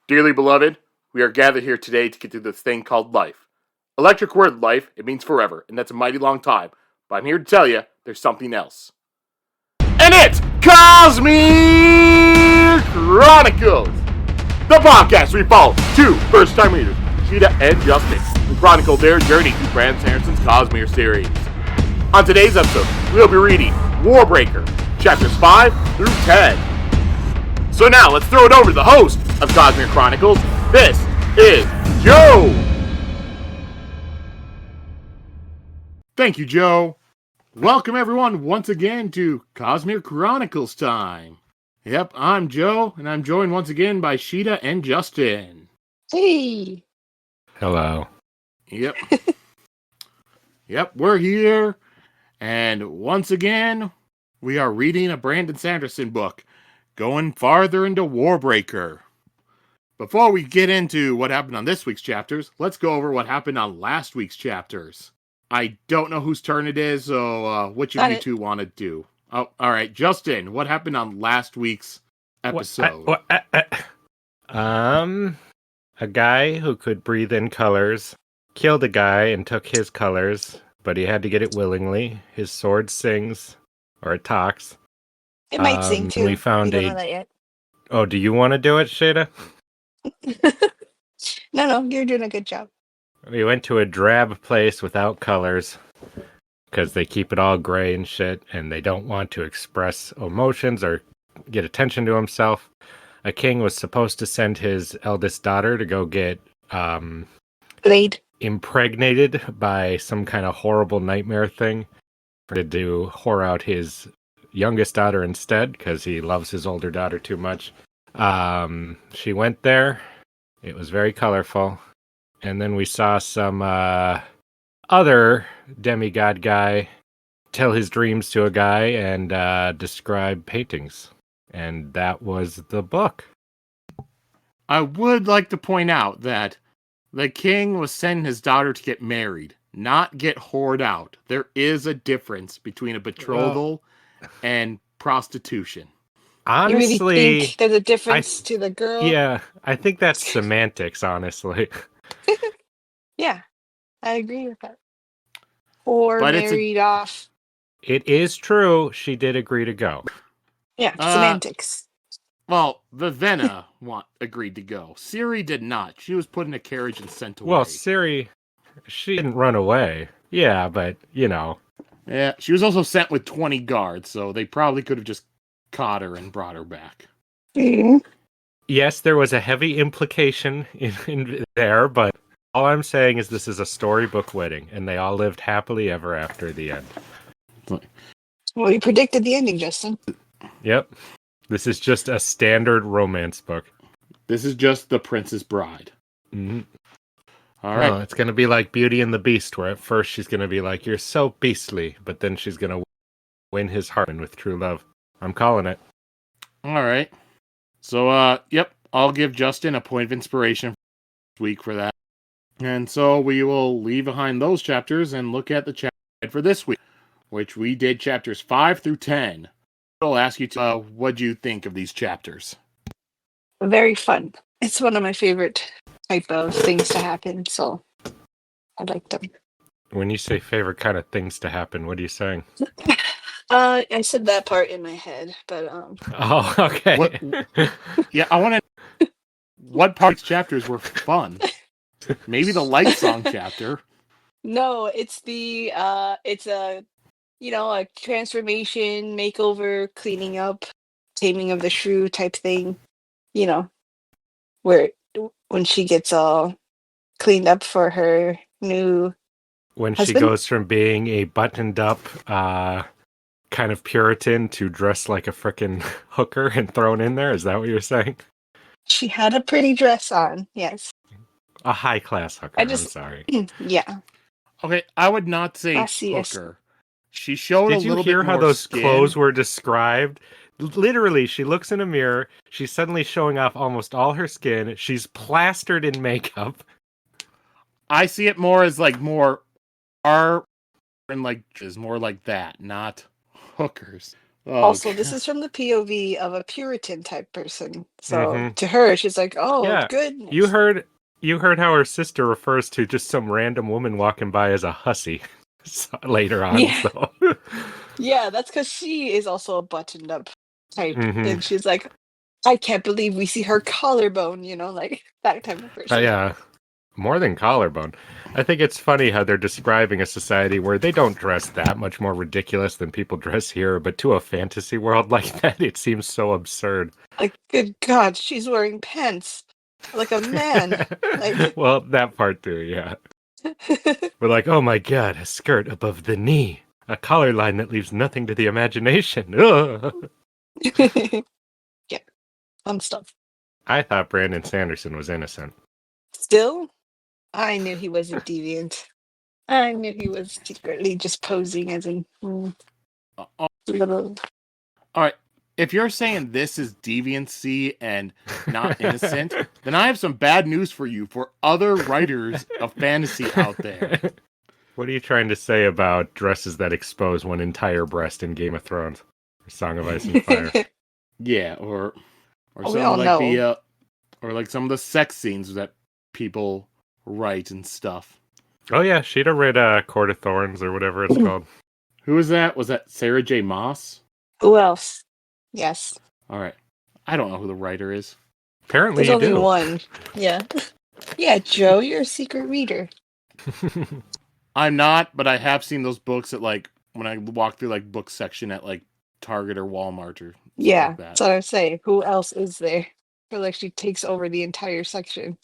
Dearly beloved, we are gathered here today to get through this thing called life. Electric word life, it means forever, and that's a mighty long time. But I'm here to tell you, there's something else. And it's Cosmic Chronicles! The podcast we follow two first-time readers, Sheta and Justin, who chronicle their journey through Brandon Sanderson's Cosmere series. On today's episode, we'll be reading Warbreaker Chapters 5 through 10. So now, let's throw it over to the host of Cosmere Chronicles. This is Joe! Thank you, Joe. Welcome, everyone, once again to Cosmere Chronicles time. Yep, I'm Joe, and I'm joined once again by Sheta and Justin. Hey! Hello. Yep. Yep, we're here, and once again, we are reading a Brandon Sanderson book, going farther into Warbreaker. Before we get into what happened on this week's chapters, let's go over what happened on last week's chapters. I don't know whose turn it is, so which of you two want to do? Oh, all right. Justin, what happened on last week's episode? A guy who could breathe in colors killed a guy and took his colors, but he had to get it willingly. His sword sings, or it talks. It might sing too. We found we don't know that yet. Oh, do you want to do it, Sheta? No, you're doing a good job. We went to a drab place without colors because they keep it all gray and shit, and they don't want to express emotions or get attention to himself. A king was supposed to send his eldest daughter to go get impregnated by some kind of horrible nightmare thing to whore out his youngest daughter instead because he loves his older daughter too much. She went there. It was very colorful. And then we saw some other demigod guy tell his dreams to a guy and describe paintings. And that was the book. I would like to point out that the king was sending his daughter to get married, not get whored out. There is a difference between a betrothal and prostitution. Honestly, you really think there's a difference to the girl? Yeah, I think that's semantics, honestly. Yeah, I agree with that. Or but married off. It is true. She did agree to go. Yeah, semantics. Well, Vivenna agreed to go. Siri did not. She was put in a carriage and sent away. Well, Siri, she didn't run away. Yeah, but, you know. Yeah, she was also sent with 20 guards, so they probably could have just caught her and brought her back. Mm-hmm. Yes, there was a heavy implication in there, but all I'm saying is this is a storybook wedding, and they all lived happily ever after the end. Well, you predicted the ending, Justin. Yep. This is just a standard romance book. This is just The Princess Bride. Mm-hmm. All right. Well, it's going to be like Beauty and the Beast, where at first she's going to be like, you're so beastly, but then she's going to win his heart with true love. I'm calling it. All right. So, yep, I'll give Justin a point of inspiration this week for that. And so we will leave behind those chapters and look at the chapter for this week, which we did chapters 5 through 10. I'll ask you, what do you think of these chapters? Very fun. It's one of my favorite type of things to happen, so I like them. When you say favorite kind of things to happen, what are you saying? I said that part in my head, but Oh, okay. Yeah, I want to. What parts chapters were fun? Maybe the Lightsong chapter. No, it's the it's a a transformation, makeover, cleaning up, taming of the shrew type thing. Where when she gets all cleaned up for her new when husband? She goes from being a buttoned up kind of Puritan to dress like a frickin' hooker and thrown in there. Is that what you're saying? She had a pretty dress on, yes. A high class hooker. I'm sorry. Yeah. Okay, I would not say hooker. She showed a little bit more. Did you hear how those skin. Clothes were described? Literally, she looks in a mirror. She's suddenly showing off almost all her skin. She's plastered in makeup. I see it more as like more art and like is more like that, not hookers. Oh, Also, this is from the POV of a Puritan type person. So Mhm. to her, she's like, "Oh Yeah, you goodness." heard you heard how her sister refers to just some random woman walking by as a hussy later on. Yeah, So, yeah, that's because she is also a buttoned up type, hmm and she's like, "I can't believe we see her collarbone," like that type of person. yeah, more than collarbone. I think it's funny how they're describing a society where they don't dress that much more ridiculous than people dress here, but to a fantasy world like that, it seems so absurd. Like, good God, she's wearing pants like a man. Like, Well, that part too, yeah. We're like, oh my god, a skirt above the knee, a collar line that leaves nothing to the imagination. Ugh. yeah, fun stuff. I thought Brandon Sanderson was innocent. Still, I knew he was a deviant. I knew he was secretly just posing as a little. all right. If you're saying this is deviancy and not innocent, then I have some bad news for you for other writers of fantasy out there. What are you trying to say about dresses that expose one entire breast in Game of Thrones or Song of Ice and Fire? Yeah, or We some all like know. or like some of the sex scenes that people write and stuff. Oh yeah, Sheta read Court of Thorns or whatever it's called. Who was that? Was that Sarah J. Maas? Who else? Yes, All right. I don't know who the writer is. Apparently there's you only do. one. Yeah, yeah, Joe, you're a secret reader. I'm not, but I have seen those books at like when I walk through like book section at like Target or Walmart or stuff Yeah, like that. that's what I'm saying. Who else is there? Or like she takes over the entire section.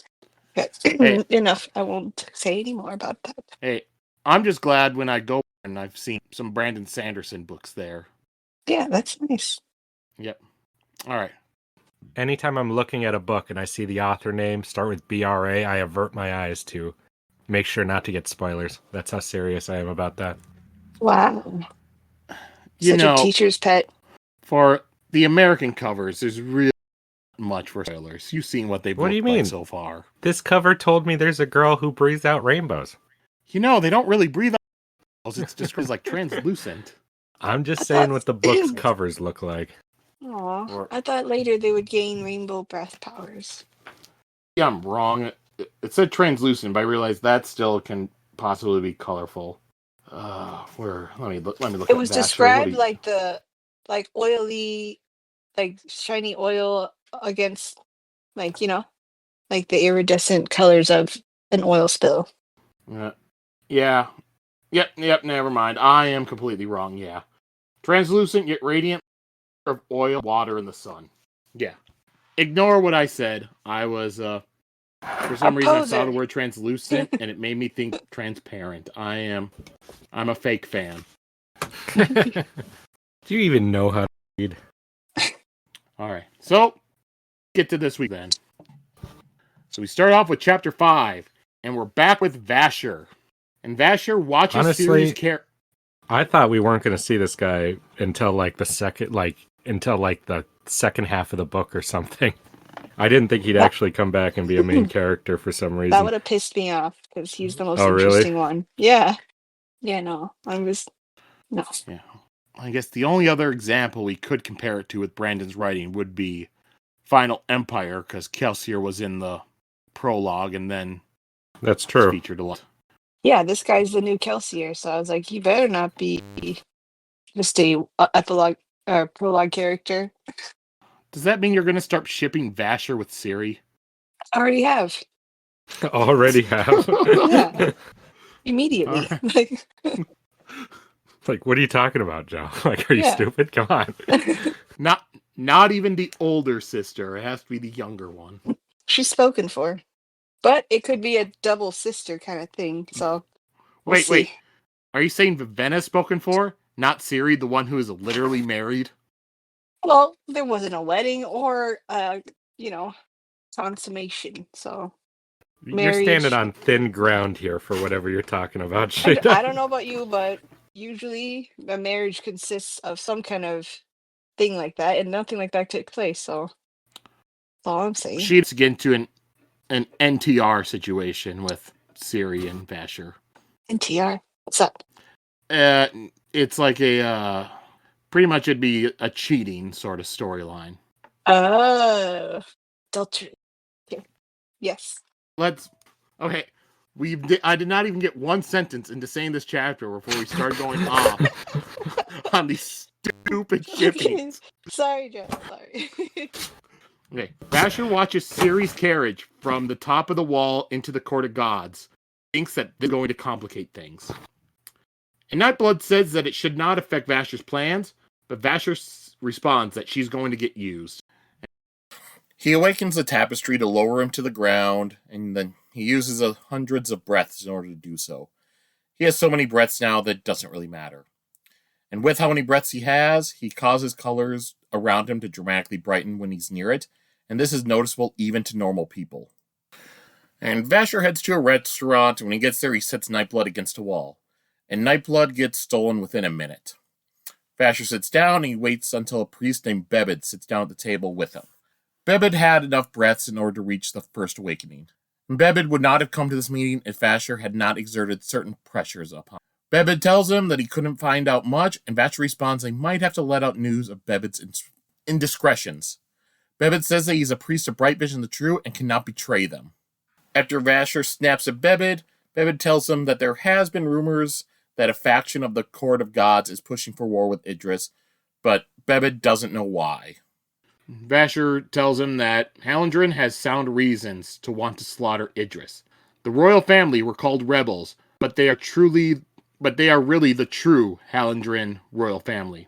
Hey, Enough. I won't say any more about that. hey, I'm just glad when I go and I've seen some Brandon Sanderson books there. Yeah, that's nice. Yep. All right. Anytime I'm looking at a book and I see the author name start with BRA, I avert my eyes to make sure not to get spoilers. That's how serious I am about that. Wow. You Such a know, teacher's pet. for the American covers, there's really not much for spoilers. You've seen what they've What do you looked like mean? so far. This cover told me there's a girl who breathes out rainbows. You know, they don't really breathe out. It's described as like translucent. I'm I just saying thought what the book's covers look like. Aw. Or I thought later they would gain rainbow breath powers. yeah, I'm wrong. It said translucent, but I realized that still can possibly be colorful. Where? Let me look It at was Vasher. What do described you? like the oily, like shiny oil against like, like the iridescent colors of an oil spill. Yeah. Yep. Never mind. I am completely wrong. Yeah. Translucent yet radiant of oil, water, in the sun. Yeah. Ignore what I said. I was for A some reason I saw the poser. word translucent and it made me think transparent. I'm a fake fan. Do you even know how to read? All right. So, get to this week then. So we start off with chapter 5 and we're back with Vasher. And Vasher watches Siri's Honestly, I thought we weren't going to see this guy until the second half of the book or something. I didn't think he'd That, actually come back and be a main character for some that reason. would have pissed me off because he's the most Oh, really? interesting one. Yeah. Yeah, no. No. Yeah. I guess the only other example we could compare it to with Brandon's writing would be Final Empire, because Kelsier was in the prologue and then That's was true. featured a lot. Yeah, this guy's the new Kelsier, so I was like, he better not be just a epilogue or prologue character. Does that mean you're going to start shipping Vasher with Siri? I already have. Already have. Yeah. Immediately. Alright. Like, what are you talking about, Joe? Like, are you Yeah. stupid? Come on. Not even the older sister. It has to be the younger one. She's spoken for. But it could be a double sister kind of thing, so we'll see. Wait. Are you saying Vivenna spoken for? Not Siri, the one who is literally married? Well, there wasn't a wedding or consummation, so You're standing marriage. on thin ground here for whatever you're talking about. I don't know about you, but usually a marriage consists of some kind of thing like that, and nothing like that took place, so that's all I'm saying. She's get into an NTR situation with Siri and Vasher. NTR, what's up? It's like a Pretty much it'd be a cheating sort of storyline. Oh, adultery. Okay. Yes. Okay. I did not even get one sentence into saying this chapter before we started going off on these stupid shippings. Sorry, Joe. Sorry. Okay. Vasher watches Siri's carriage from the top of the wall into the court of gods. Thinks that they're going to complicate things. And Nightblood says that it should not affect Vasher's plans, but Vasher responds that she's going to get used. He awakens the tapestry to lower him to the ground, and then he uses hundreds of breaths in order to do so. He has so many breaths now that it doesn't really matter. And with how many breaths he has, he causes colors around him to dramatically brighten when he's near it, and this is noticeable even to normal people. And Vasher heads to a restaurant, and when he gets there, he sets Nightblood against a wall. And Nightblood gets stolen within a minute. Vasher sits down, and he waits until a priest named Bebed sits down at the table with him. Bebed had enough breaths in order to reach the first awakening. And Bebed would not have come to this meeting if Vasher had not exerted certain pressures upon him. Bebed tells him that he couldn't find out much, and Vasher responds they might have to let out news of Bebed's indiscretions. Bebed says that he's a priest of bright vision of the true and cannot betray them. After Vasher snaps at Bebed, Bebed tells him that there has been rumors that a faction of the Court of Gods is pushing for war with Idris, but Bebed doesn't know why. Vasher tells him that Hallandren has sound reasons to want to slaughter Idris. The royal family were called rebels, but they are really the true Hallandren royal family.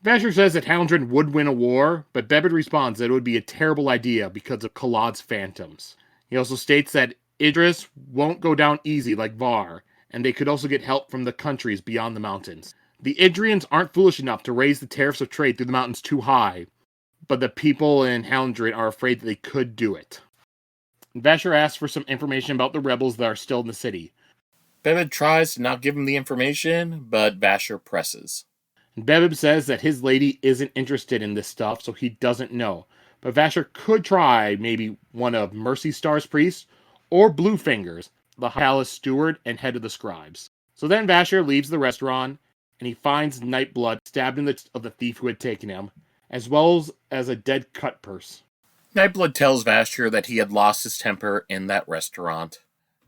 Vasher says that Hallandren would win a war, but Bebed responds that it would be a terrible idea because of Kalad's phantoms. He also states that Idris won't go down easy like Var, and they could also get help from the countries beyond the mountains. The Idrians aren't foolish enough to raise the tariffs of trade through the mountains too high, but the people in Hallandren are afraid that they could do it. Vasher asks for some information about the rebels that are still in the city. Bebed tries to not give him the information, but Vasher presses. Bebed says that his lady isn't interested in this stuff, so he doesn't know. But Vasher could try maybe one of Mercy Star's priests, or Bluefingers, the palace steward and head of the scribes. So then Vasher leaves the restaurant, and he finds Nightblood stabbed in the of the thief who had taken him, as well as a dead cut purse. Nightblood tells Vasher that he had lost his temper in that restaurant.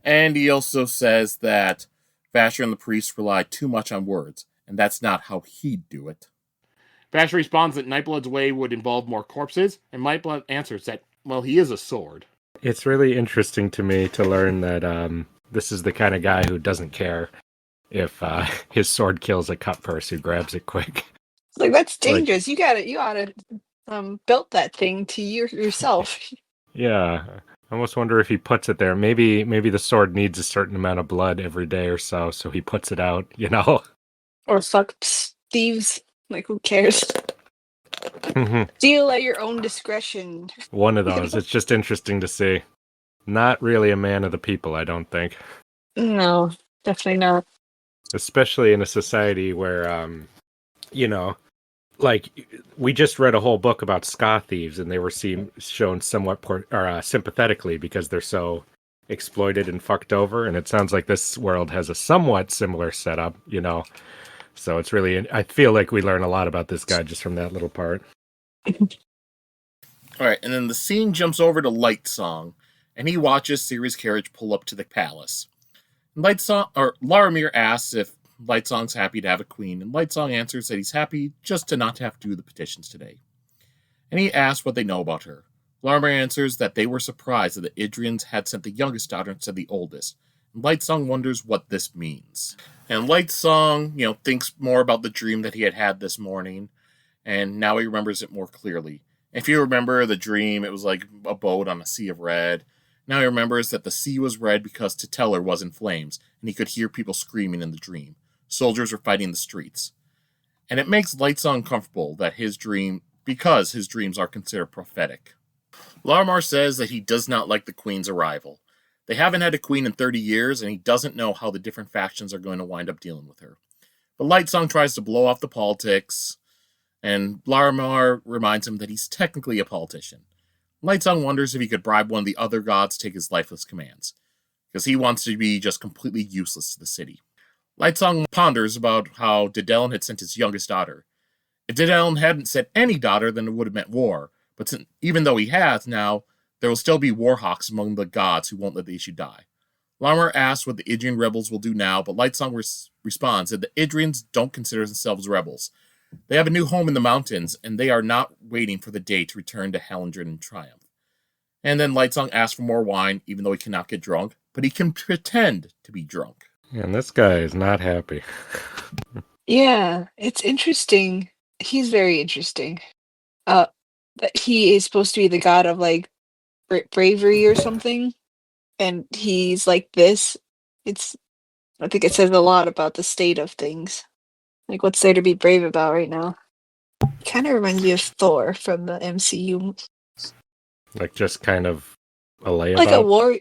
And he also says that Vasher and the priest rely too much on words, and that's not how he'd do it. Vasher responds that Nightblood's way would involve more corpses, and Nightblood answers that, well, he is a sword. It's really interesting to me to learn that this is the kind of guy who doesn't care if his sword kills a cut purse who grabs it quick. Like, that's dangerous. You oughta built that thing to yourself. Yeah. I almost wonder if he puts it there. Maybe the sword needs a certain amount of blood every day or so he puts it out, you know? Or fuck thieves. Like, who cares? Deal at your own discretion. One of those. It's just interesting to see. Not really a man of the people, I don't think. No, definitely not. Especially in a society where, like, we just read a whole book about ska thieves, and they were shown somewhat sympathetically because they're so exploited and fucked over, and it sounds like this world has a somewhat similar setup, you know? So it's really, I feel like we learn a lot about this guy just from that little part. Alright, and then the scene jumps over to Lightsong, and he watches Siri's carriage pull up to the palace. Laramir asks if Lightsong's happy to have a queen, and Lightsong answers that he's happy just to not have to do the petitions today. And he asks what they know about her. Laramir answers that they were surprised that the Idrians had sent the youngest daughter instead of the oldest. And Lightsong wonders what this means. And Lightsong, thinks more about the dream that he had this morning, and now he remembers it more clearly. If you remember the dream, it was like a boat on a sea of red. Now he remembers that the sea was red because Teteller was in flames, and he could hear people screaming in the dream. Soldiers were fighting the streets. And it makes Lightsong uncomfortable that because his dreams are considered prophetic. Laramar says that he does not like the queen's arrival. They haven't had a queen in 30 years, and he doesn't know how the different factions are going to wind up dealing with her. But Lightsong tries to blow off the politics, and Laramar reminds him that he's technically a politician. Lightsong wonders if he could bribe one of the other gods to take his lifeless commands, because he wants to be just completely useless to the city. Lightsong ponders about how Dedelin had sent his youngest daughter, If Didel hadn't said any daughter, then it would have meant war. But even though he has now, there will still be warhawks among the gods who won't let the issue die. Larmer asks what the Idrian rebels will do now, but Lightsong responds that the Idrians don't consider themselves rebels. They have a new home in the mountains, and they are not waiting for the day to return to Hallandren in triumph. And then Lightsong asks for more wine, even though he cannot get drunk, but he can pretend to be drunk. And this guy is not happy. Yeah, it's interesting. He's very interesting. That he is supposed to be the god of like bravery or something, and he's like this. I think it says a lot about the state of things. Like, what's there to be brave about right now? Kind of reminds me of Thor from the MCU. Like just kind of a layabout. Like a warrior.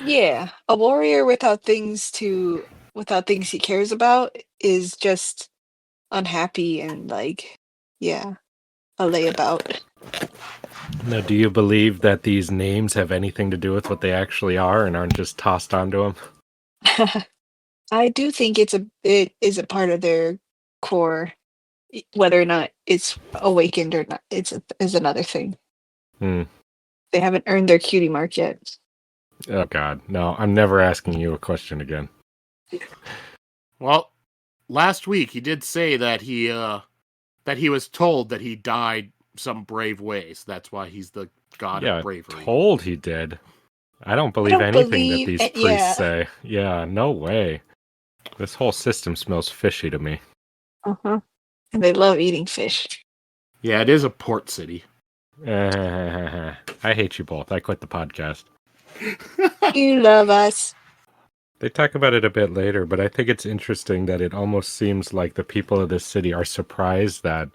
Yeah, a warrior without things he cares about is just unhappy and like, yeah, a layabout. Now, do you believe that these names have anything to do with what they actually are and aren't just tossed onto them? I do think it is a part of their core. Whether or not it's awakened or not, is another thing. Hmm. They haven't earned their cutie mark yet. Oh God, no! I'm never asking you a question again. Well, last week he did say that he was told that he died some brave ways. That's why he's the god of bravery. Told he did. I don't believe anything that these priests say. Yeah, no way. This whole system smells fishy to me. Uh-huh. And they love eating fish. Yeah, it is a port city. I hate you both. I quit the podcast. You love us. They talk about it a bit later, but I think it's interesting that it almost seems like the people of this city are surprised that,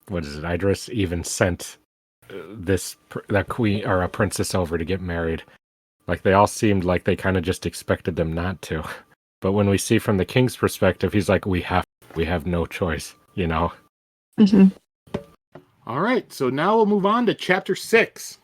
Idris even sent that queen or a princess over to get married. Like, they all seemed like they kind of just expected them not to. But when we see from the king's perspective, he's like, we have no choice, you know? Mm-hmm. All right, so now we'll move on to chapter 6.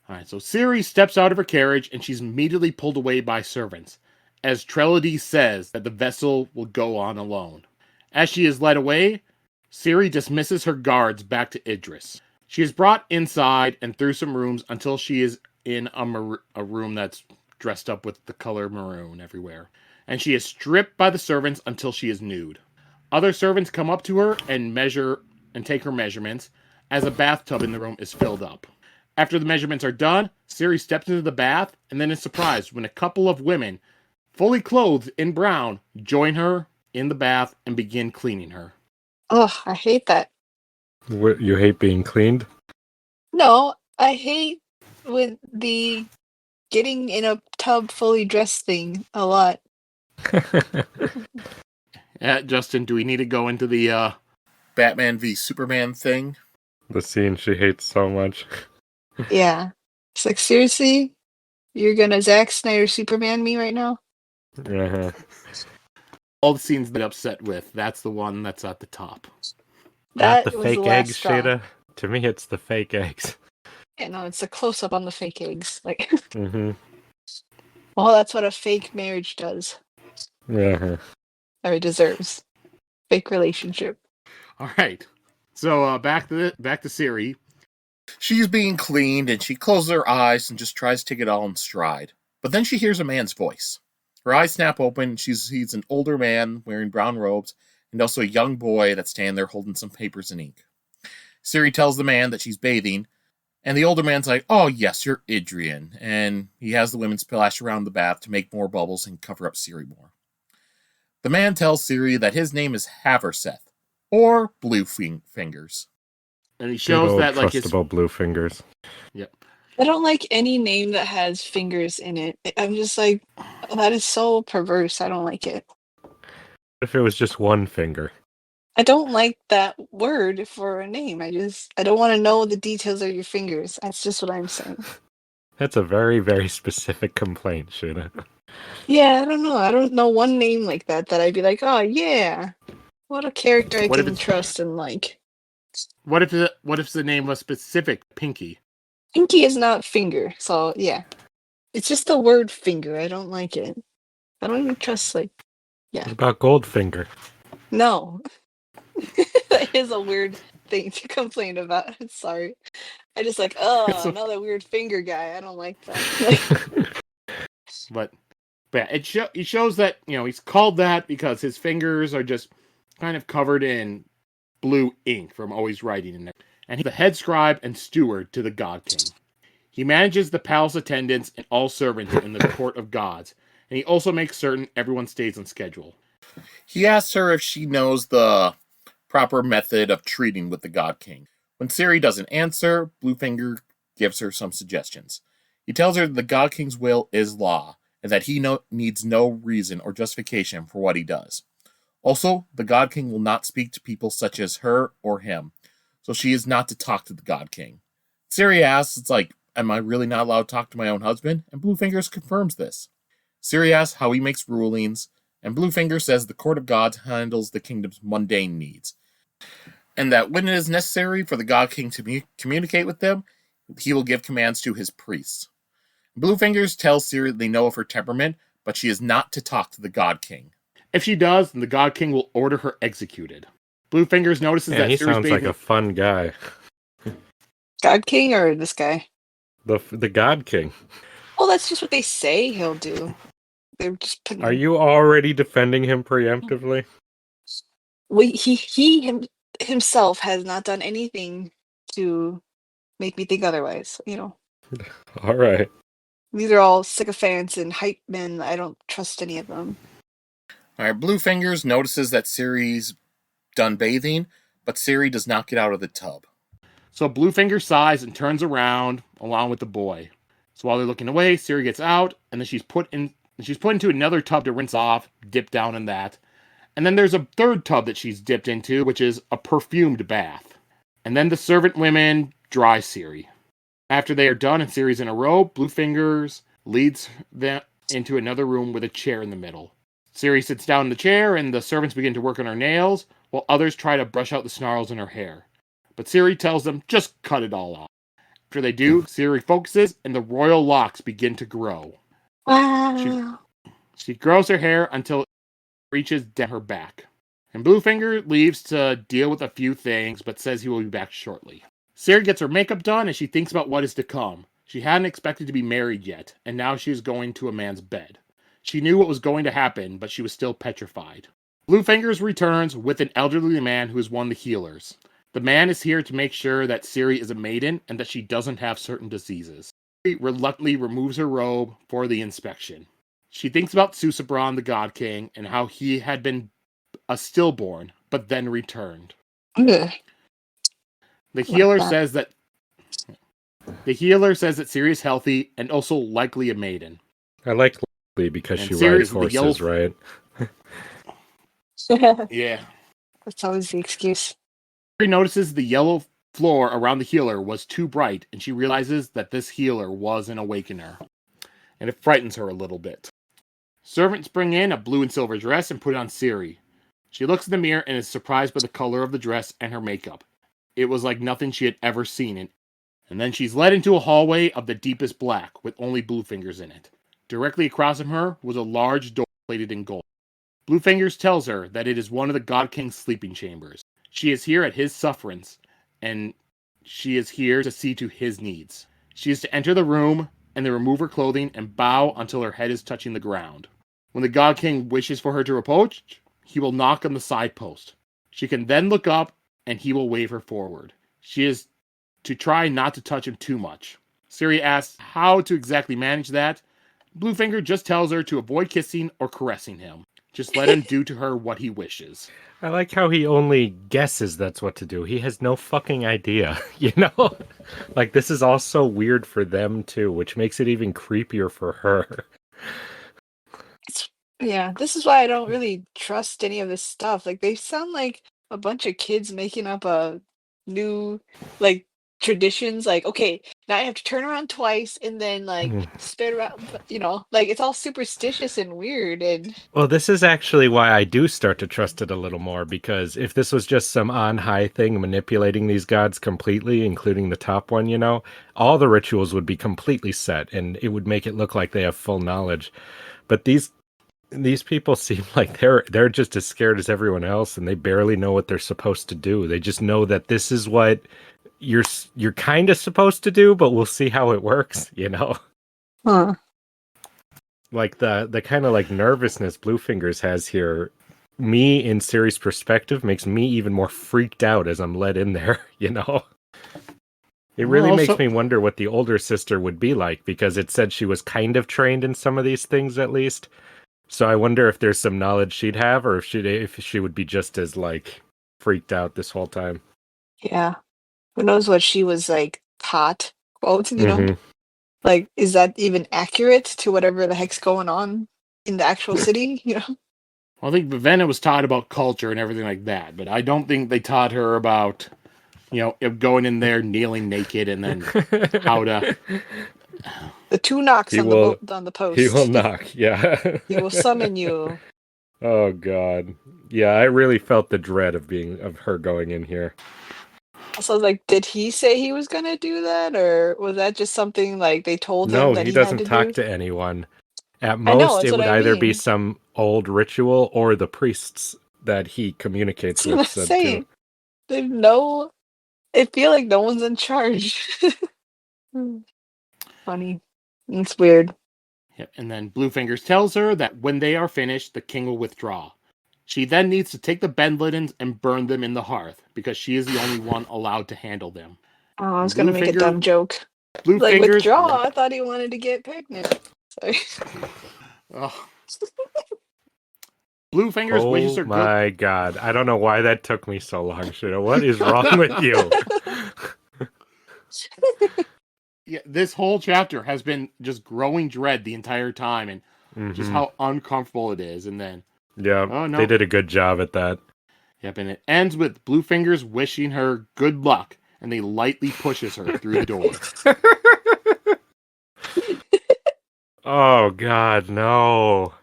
All right, so Siri steps out of her carriage and she's immediately pulled away by servants, as Trelady says that the vessel will go on alone. As she is led away, Siri dismisses her guards back to Idris. She is brought inside and through some rooms until she is in a room that's dressed up with the color maroon everywhere. And she is stripped by the servants until she is nude. Other servants come up to her and measure and take her measurements as a bathtub in the room is filled up. After the measurements are done, Siri steps into the bath and then is surprised when a couple of women, fully clothed in brown, join her in the bath and begin cleaning her. Oh, I hate that. What, you hate being cleaned? No, I hate with the getting in a tub fully dressed thing a lot. Justin, do we need to go into the Batman v Superman thing? The scene she hates so much. Yeah. It's like, seriously? You're gonna Zack Snyder Superman me right now? Uh-huh. All the scenes that I'm upset with, that's the one that's at the top. Not the fake eggs, Sheta. To me, it's the fake eggs. Yeah, no, it's a close-up on the fake eggs. Like, Mm-hmm. well, that's what a fake marriage does. Uh-huh. Or deserves. Fake relationship. All right. So back to Siri. She's being cleaned and she closes her eyes and just tries to take it all in stride. But then she hears a man's voice. Her eyes snap open. She sees an older man wearing brown robes and also a young boy that's standing there holding some papers and ink. Siri tells the man that she's bathing, and the older man's like, "Oh yes, you're Idrian," and he has the women splash around the bath to make more bubbles and cover up Siri more. The man tells Siri that his name is Haverseth, or Blue Fingers. And he shows that like his blue fingers. Yep. I don't like any name that has fingers in it. I'm just like, oh, that is so perverse. I don't like it. If it was just one finger. I don't like that word for a name. I don't want to know the details of your fingers. That's just what I'm saying. That's a very, very specific complaint, Sheta. Yeah, I don't know. I don't know one name like that I'd be like, oh yeah, what a character I can trust and like. What if the name was specific? Pinky. Pinky is not finger, so yeah. It's just the word finger. I don't like it. I don't even trust, like, yeah. What about Goldfinger? No. is a weird thing to complain about. I'm sorry. I just like, So- another weird finger guy. I don't like that. But yeah, it shows that, he's called that because his fingers are just kind of covered in blue ink from always writing in there. And he's the head scribe and steward to the God King. He manages the palace attendants and all servants in the court of gods, and he also makes certain everyone stays on schedule. He asks her if she knows the proper method of treating with the God King. When Siri doesn't answer, Bluefinger gives her some suggestions. He tells her that the God King's will is law, and that he needs no reason or justification for what he does. Also, the God King will not speak to people such as her or him, so she is not to talk to the God King. Siri asks, am I really not allowed to talk to my own husband? And Bluefingers confirms this. Siri asks how he makes rulings, and Bluefinger says the court of gods handles the kingdom's mundane needs, and that when it is necessary for the God King to communicate with them, he will give commands to his priests. Bluefingers tells Siri they know of her temperament, but she is not to talk to the God King. If she does, then the God King will order her executed. Bluefingers notices that he Siri's sounds like a fun guy. God King or this guy? The God King. Well, that's just what they say he'll do. They're just putting. Are you already defending him preemptively? Well, he himself has not done anything to make me think otherwise. All right. These are all sycophants and hype men. I don't trust any of them. All right, Bluefingers notices that Siri's done bathing, but Siri does not get out of the tub. So Bluefinger sighs and turns around along with the boy. So while they're looking away, Siri gets out, and then she's put into another tub to rinse off, dip down in that. And then there's a third tub that she's dipped into, which is a perfumed bath. And then the servant women dry Siri. After they are done and Siri's in a robe, Bluefingers leads them into another room with a chair in the middle. Siri sits down in the chair, and the servants begin to work on her nails, while others try to brush out the snarls in her hair. But Siri tells them, just cut it all off. After they do, Siri focuses, and the royal locks begin to grow. Wow. She grows her hair until it reaches down her back. And Bluefinger leaves to deal with a few things, but says he will be back shortly. Siri gets her makeup done, and she thinks about what is to come. She hadn't expected to be married yet, and now she is going to a man's bed. She knew what was going to happen, but she was still petrified. Bluefingers returns with an elderly man who is one of the healers. The man is here to make sure that Siri is a maiden and that she doesn't have certain diseases. Siri reluctantly removes her robe for the inspection. She thinks about Susabron, the God King, and how he had been a stillborn, but then returned. Ugh. The healer that. says that Siri is healthy and also likely a maiden. I like likely because And she Siri rides is the yellow- horses, right? Yeah. That's always the excuse. Siri notices the yellow floor around the healer was too bright, and she realizes that this healer was an awakener. And it frightens her a little bit. Servants bring in a blue and silver dress and put it on Siri. She looks in the mirror and is surprised by the color of the dress and her makeup. It was like nothing she had ever seen. And then she's led into a hallway of the deepest black, with only Bluefingers in it. Directly across from her was a large door plated in gold. Bluefingers tells her that it is one of the God King's sleeping chambers. She is here at his sufferance, and she is here to see to his needs. She is to enter the room and then remove her clothing and bow until her head is touching the ground. When the God King wishes for her to approach, he will knock on the side post. She can then look up, and he will wave her forward. She is to try not to touch him too much. Siri asks how to exactly manage that. Bluefinger just tells her to avoid kissing or caressing him. Just let him do to her what he wishes. I like how he only guesses that's what to do. He has no fucking idea, you know? Like, this is all so weird for them, too, which makes it even creepier for her. Yeah, this is why I don't really trust any of this stuff. Like, they sound like a bunch of kids making up a new, traditions. Like, okay, now I have to turn around twice and then, spin around, it's all superstitious and weird. And Well, this is actually why I do start to trust it a little more, because if this was just some on-high thing manipulating these gods completely, including the top one, all the rituals would be completely set, and it would make it look like they have full knowledge. But these These people seem like they're just as scared as everyone else, and they barely know what they're supposed to do. They just know that this is what you're kind of supposed to do, but we'll see how it works, you know? Huh. Like the kind of like nervousness Bluefingers has here, me in Siri's perspective makes me even more freaked out as I'm led in there, you know? It really makes me wonder what the older sister would be like, because it said she was kind of trained in some of these things at least. So I wonder if there's some knowledge she'd have, or if she would be just as like freaked out this whole time. Yeah. Who knows what she was like taught, quote, you know? Mhm. Like, is that even accurate to whatever the heck's going on in the actual city, you know? I think Vivenna was taught about culture and everything like that, but I don't think they taught her about, going in there, kneeling naked, and then how to. The 2 knocks He on will the he will post. knock, yeah. He will summon you. Oh god. Yeah, I really felt the dread of her going in here. So I was like, did he say he was gonna do that, or was that just something like they told him No, that he he had doesn't to talk do? to anyone. At I know, most, that's it what would I either be mean. some old ritual or the priests that he communicates That's what I'm with said to. saying. There's no I feel like no one's in charge. Funny. It's weird. Yep. And then Bluefingers tells her that when they are finished, the king will withdraw. She then needs to take the Bendlidens and burn them in the hearth, because she is the only one allowed to handle them. Oh, I was gonna make a Bluefinger, dumb joke. Like, Bluefingers, withdraw? I thought he wanted to get pregnant. Sorry. oh, Bluefingers wishes Oh her good. my god. I don't know why that took me so long, Sheta. What is wrong with you? Yeah, this whole chapter has been just growing dread the entire time, and just how uncomfortable it is. And then, Yeah, oh no, they did a good job at that. yep, and it ends with Bluefingers wishing her good luck, and they lightly pushes her through the door. Oh god, no.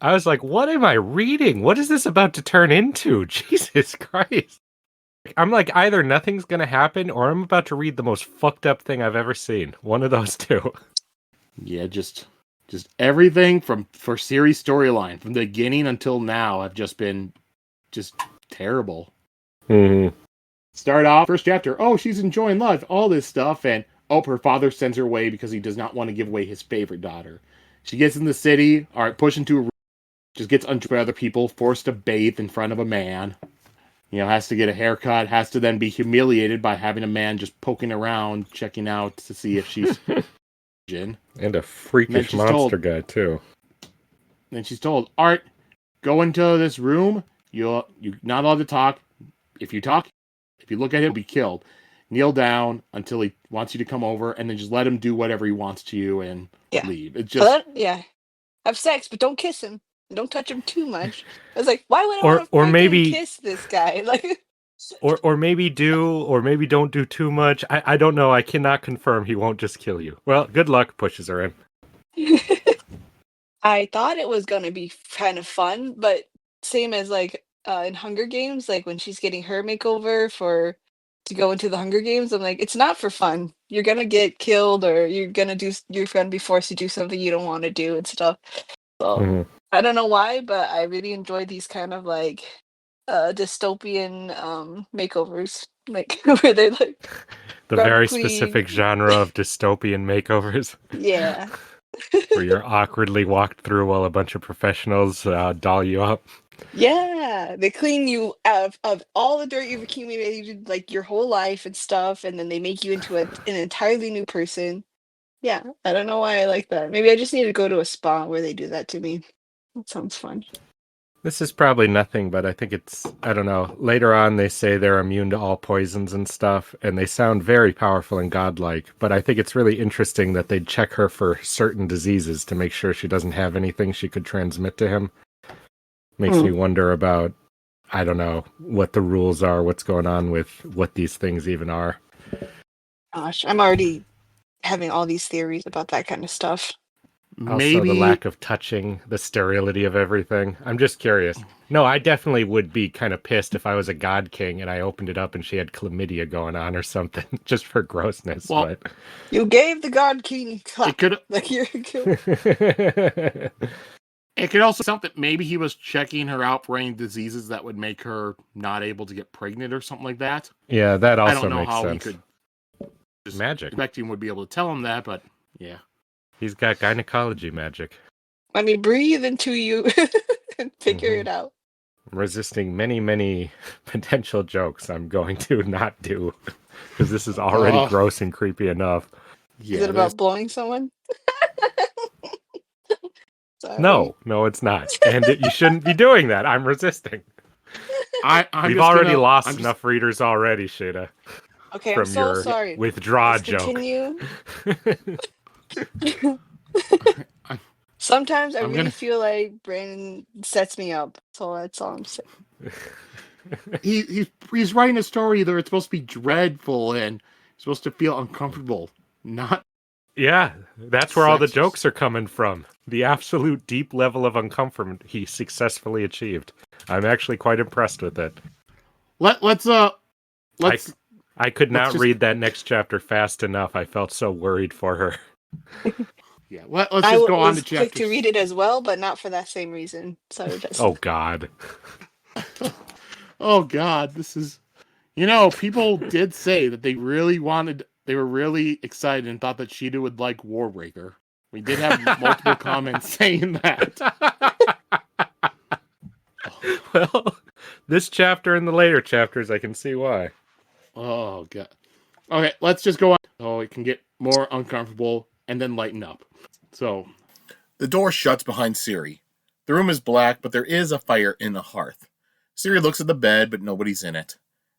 I was like, what am I reading? What is this about to turn into? Jesus Christ. I'm like, either nothing's gonna happen or I'm about to read the most fucked up thing I've ever seen. One of those two. Yeah, just everything for Siri's storyline from the beginning until now have just been just terrible. Mm-hmm. Start off first chapter. Oh, she's enjoying life, all this stuff, and her father sends her away because he does not want to give away his favorite daughter. She gets in the city, all right, pushed into a room, just gets undressed by other people, forced to bathe in front of a man. Has to get a haircut, has to then be humiliated by having a man just poking around, checking out to see if she's virgin. And a freakish monster guy too. Then she's told, Art, go into this room. You're not allowed to talk. If you talk, if you look at him, you'll be killed. Kneel down until he wants you to come over, and then just let him do whatever he wants to you and leave. It's just have sex, but don't kiss him. Don't touch him too much. I was like, why would I want to or maybe kiss this guy? Like, or maybe don't do too much. I don't know. I cannot confirm he won't just kill you. Well, good luck. Pushes her in. I thought it was gonna be kind of fun, but same as like in Hunger Games, like when she's getting her makeover to go into the Hunger Games, I'm like, it's not for fun. You're gonna get killed, or you're gonna be forced to do something you don't want to do and stuff. So I don't know why, but I really enjoy these kind of like dystopian makeovers, like where they like the very specific genre of dystopian makeovers. Yeah. Where you're awkwardly walked through while a bunch of professionals doll you up. Yeah, they clean you out of all the dirt you've accumulated like your whole life and stuff, and then they make you into an entirely new person. Yeah, I don't know why I like that. Maybe I just need to go to a spa where they do that to me. That sounds fun. This is probably nothing, but I think I don't know. Later on, they say they're immune to all poisons and stuff, and they sound very powerful and godlike, but I think it's really interesting that they'd check her for certain diseases to make sure she doesn't have anything she could transmit to him. Makes me wonder about, I don't know, what the rules are, what's going on with what these things even are. Gosh, I'm already having all these theories about that kind of stuff. Also, the lack of touching, the sterility of everything. I'm just curious. No, I definitely would be kind of pissed if I was a god king and I opened it up and she had chlamydia going on or something, just for grossness. Well, but you gave the god king clap. It could like you're It could also sound that maybe he was checking her out for any diseases that would make her not able to get pregnant or something like that. Yeah, that I also don't know makes how sense. he could just Magic. expecting would be able to tell him that, but yeah. He's got gynecology magic. Let me breathe into you and figure it out. I'm resisting many potential jokes I'm going to not do because this is already gross and creepy enough. Yeah, Is it about blowing someone? Sorry. No, it's not. And you shouldn't be doing that. I'm resisting. We've already lost enough readers already, Sheta. Okay, from I'm so your sorry. withdraw Let's joke. Continue. Sometimes I really feel like Brandon sets me up, so that's all I'm saying. He's writing a story that it's supposed to be dreadful and supposed to feel uncomfortable, not. Yeah, that's where all the jokes are coming from. The absolute deep level of uncomfort he successfully achieved. I'm actually quite impressed with it. Let's I could not read that next chapter fast enough. I felt so worried for her. Yeah, let's just go on to chapter. I was quick to read it as well, but not for that same reason. So just... Oh God. Oh God, this is. People did say that they were really excited and thought that Sheta would like Warbreaker. We did have multiple comments saying that. Well, this chapter and the later chapters, I can see why. Oh God. Okay, let's just go on so it can get more uncomfortable and then lighten up. So, the door shuts behind Siri. The room is black, but there is a fire in the hearth. Siri looks at the bed, but nobody's in it.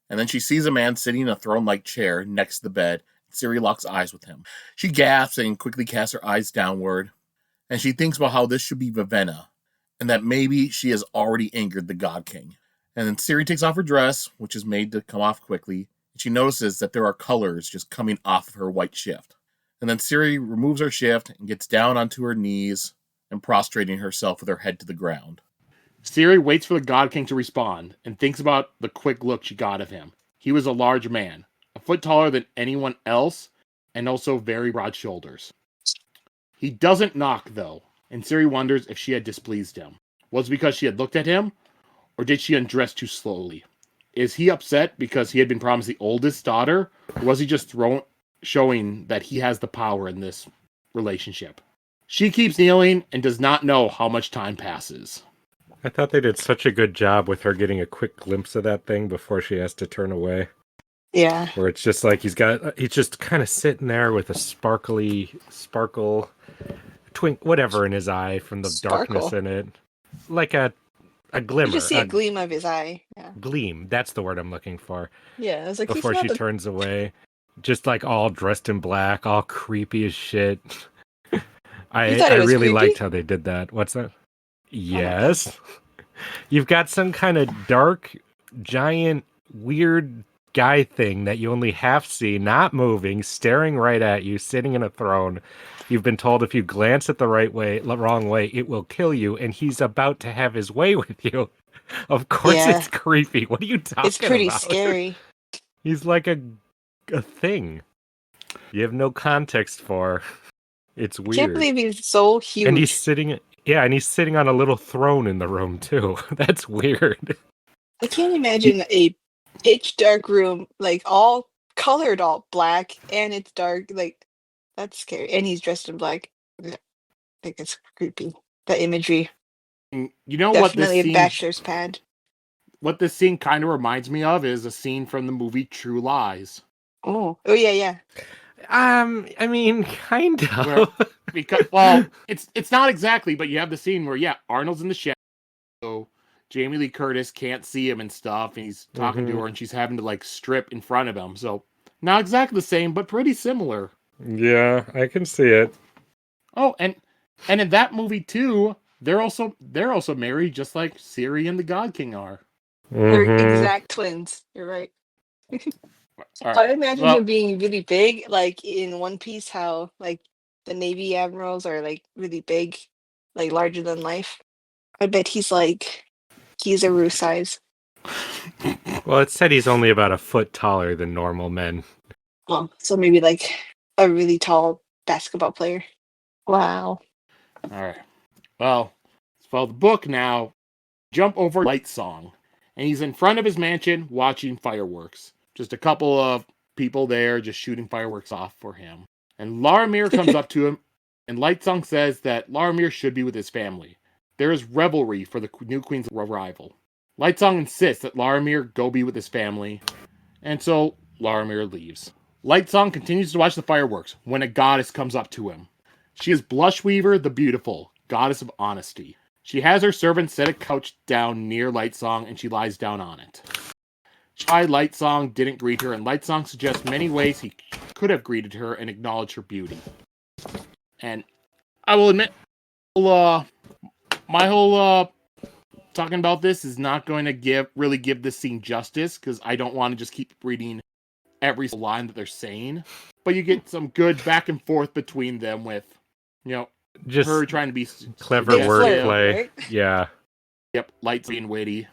And then she sees a man sitting in a throne-like chair next to the bed. Siri locks eyes with him. She gasps and quickly casts her eyes downward. And she thinks about how this should be Vivenna, and that maybe she has already angered the God King. And then Siri takes off her dress, which is made to come off quickly. And she notices that there are colors just coming off of her white shift. And then Siri removes her shift and gets down onto her knees and prostrating herself with her head to the ground. Siri waits for the God King to respond and thinks about the quick look she got of him. He was a large man, a foot taller than anyone else, and also very broad shoulders. He doesn't knock, though, and Siri wonders if she had displeased him. Was it because she had looked at him, or did she undress too slowly? Is he upset because he had been promised the oldest daughter, or was he just showing that he has the power in this relationship? She keeps kneeling and does not know how much time passes. I thought they did such a good job with her getting a quick glimpse of that thing before she has to turn away. Yeah. Where it's just like he's just kind of sitting there with a sparkle, twink, whatever in his eye from the darkness in it. Like a glimmer. You just see a gleam of his eye. Yeah. Gleam. That's the word I'm looking for. Yeah, I was like, before she turns away. Just like all dressed in black, all creepy as shit. I really creepy? liked how they did that. What's that? Yes. You've got some kind of dark, giant, weird guy thing that you only half see, not moving, staring right at you, sitting in a throne. You've been told if you glance at the wrong way, it will kill you, and he's about to have his way with you. Of course it's creepy. What are you talking about? It's pretty scary. He's like a thing. You have no context for. It's weird. I can't believe he's so huge. And he's sitting on a little throne in the room too. That's weird. I can't imagine a pitch dark room, like all colored all black, and it's dark. Like, that's scary. And he's dressed in black. I think it's creepy. The imagery. You know Definitely what this scene, a bachelor's pad. What this scene kind of reminds me of is a scene from the movie True Lies. Oh yeah. I mean, kind of. It's not exactly, but you have the scene where Arnold's in the shadow. So Jamie Lee Curtis can't see him and stuff, and he's talking to her, and she's having to like strip in front of him. So not exactly the same, but pretty similar. Yeah, I can see it. Oh, and in that movie too, they're also married, just like Siri and the God King are. They're exact twins. You're right. Right. I imagine him being really big, like in One Piece, how like the Navy admirals are like really big, like larger than life. I bet he's a Rue size. Well, it said he's only about a foot taller than normal men. Well, so maybe like a really tall basketball player. Wow. All right. Well, Well, the book now, jump over Lightsong, and he's in front of his mansion watching fireworks. Just a couple of people there just shooting fireworks off for him. And Laramir comes up to him, and Lightsong says that Laramir should be with his family. There is revelry for the new queen's arrival. Lightsong insists that Laramir go be with his family, and so Laramir leaves. Lightsong continues to watch the fireworks when a goddess comes up to him. She is Blushweaver the Beautiful, goddess of honesty. She has her servants set a couch down near Lightsong, and she lies down on it. Shy Lightsong didn't greet her, and Lightsong suggests many ways he could have greeted her and acknowledged her beauty. And I will admit, my whole talking about this is not going to really give this scene justice, because I don't want to just keep reading every line that they're saying. But you get some good back and forth between them with, Just her trying to be clever They flirt, wordplay. right? Yeah. Yep, light being witty.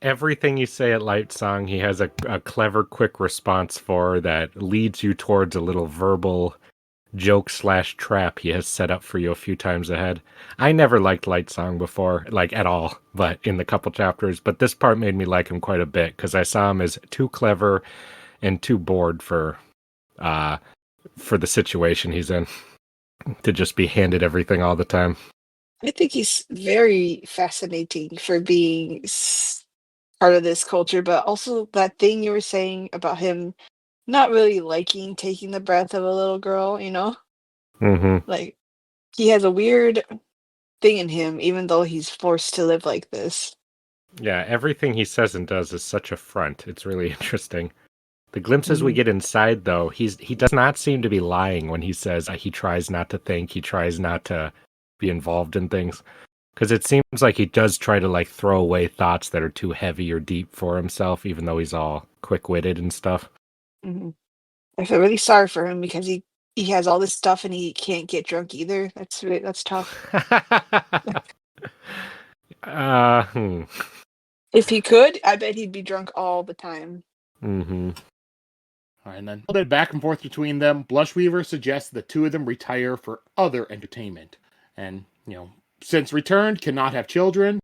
Everything you say at Lightsong, he has a clever, quick response for that leads you towards a little verbal joke/trap he has set up for you a few times ahead. I never liked Lightsong before, like at all, but in the couple chapters. But this part made me like him quite a bit because I saw him as too clever and too bored for the situation he's in to just be handed everything all the time. I think he's very fascinating for being part of this culture, but also that thing you were saying about him not really liking taking the breath of a little girl, Mm-hmm. Like, he has a weird thing in him, even though he's forced to live like this. Yeah, everything he says and does is such a front. It's really interesting. The glimpses we get inside, though, he does not seem to be lying when he says he tries not to think, he tries not to be involved in things. Because it seems like he does try to throw away thoughts that are too heavy or deep for himself, even though he's all quick-witted and stuff. Mm-hmm. I feel really sorry for him because he has all this stuff and he can't get drunk either. That's tough. Hmm. If he could, I bet he'd be drunk all the time. Mm-hmm. All right, and then a little bit back and forth between them. Blushweaver suggests the two of them retire for other entertainment. And, since returned cannot have children,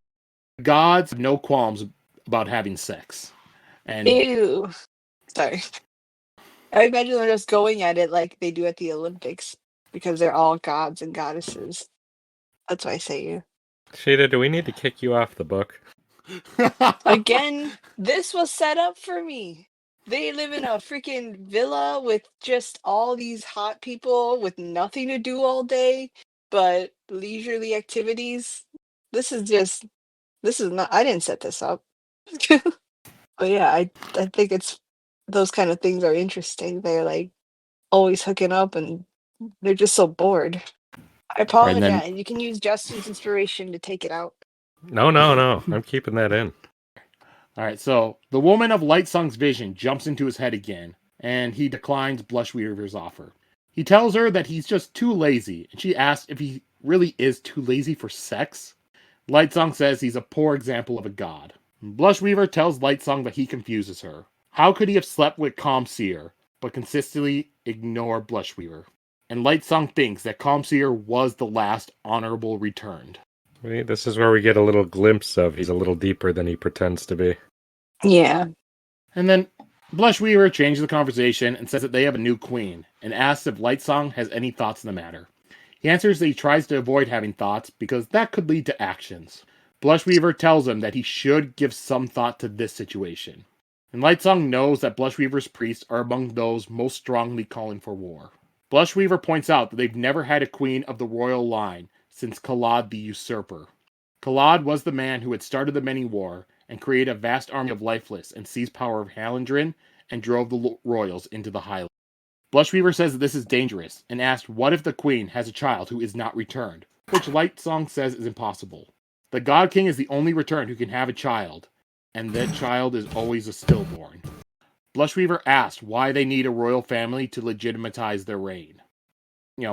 gods have no qualms about having sex. And Ew. Sorry. I imagine they're just going at it like they do at the Olympics because they're all gods and goddesses. That's why I say you. Sheta, do we need to kick you off the book? Again, this was set up for me. They live in a freaking villa with just all these hot people with nothing to do all day but leisurely activities. This is not, I didn't set this up. But yeah, I think it's those kind of things are interesting. They're always hooking up and they're just so bored. I Right, and then- apologize. You can use Justin's inspiration to take it out. No. I'm keeping that in. All right, so the woman of Lightsong's vision jumps into his head again, and he declines Blushweaver's offer. He tells her that he's just too lazy, and she asks if he really is too lazy for sex. Lightsong says he's a poor example of a god. Blushweaver tells Lightsong that he confuses her. How could he have slept with Calmseer, but consistently ignore Blushweaver? And Lightsong thinks that Calmseer was the last honorable returned. This is where we get a little glimpse of he's a little deeper than he pretends to be. Yeah. And then Blushweaver changes the conversation and says that they have a new queen, and asks if Lightsong has any thoughts in the matter. He answers that he tries to avoid having thoughts because that could lead to actions. Blushweaver tells him that he should give some thought to this situation. And Lightsong knows that Blushweaver's priests are among those most strongly calling for war. Blushweaver points out that they've never had a queen of the royal line since Kalad the Usurper. Kalad was the man who had started the Many War and created a vast army of lifeless and seized power of Halandrin and drove the royals into the highlands. Blushweaver says that this is dangerous and asks what if the queen has a child who is not returned, which Lightsong says is impossible. The God King is the only returned who can have a child, and that child is always a stillborn. Blushweaver asks why they need a royal family to legitimize their reign.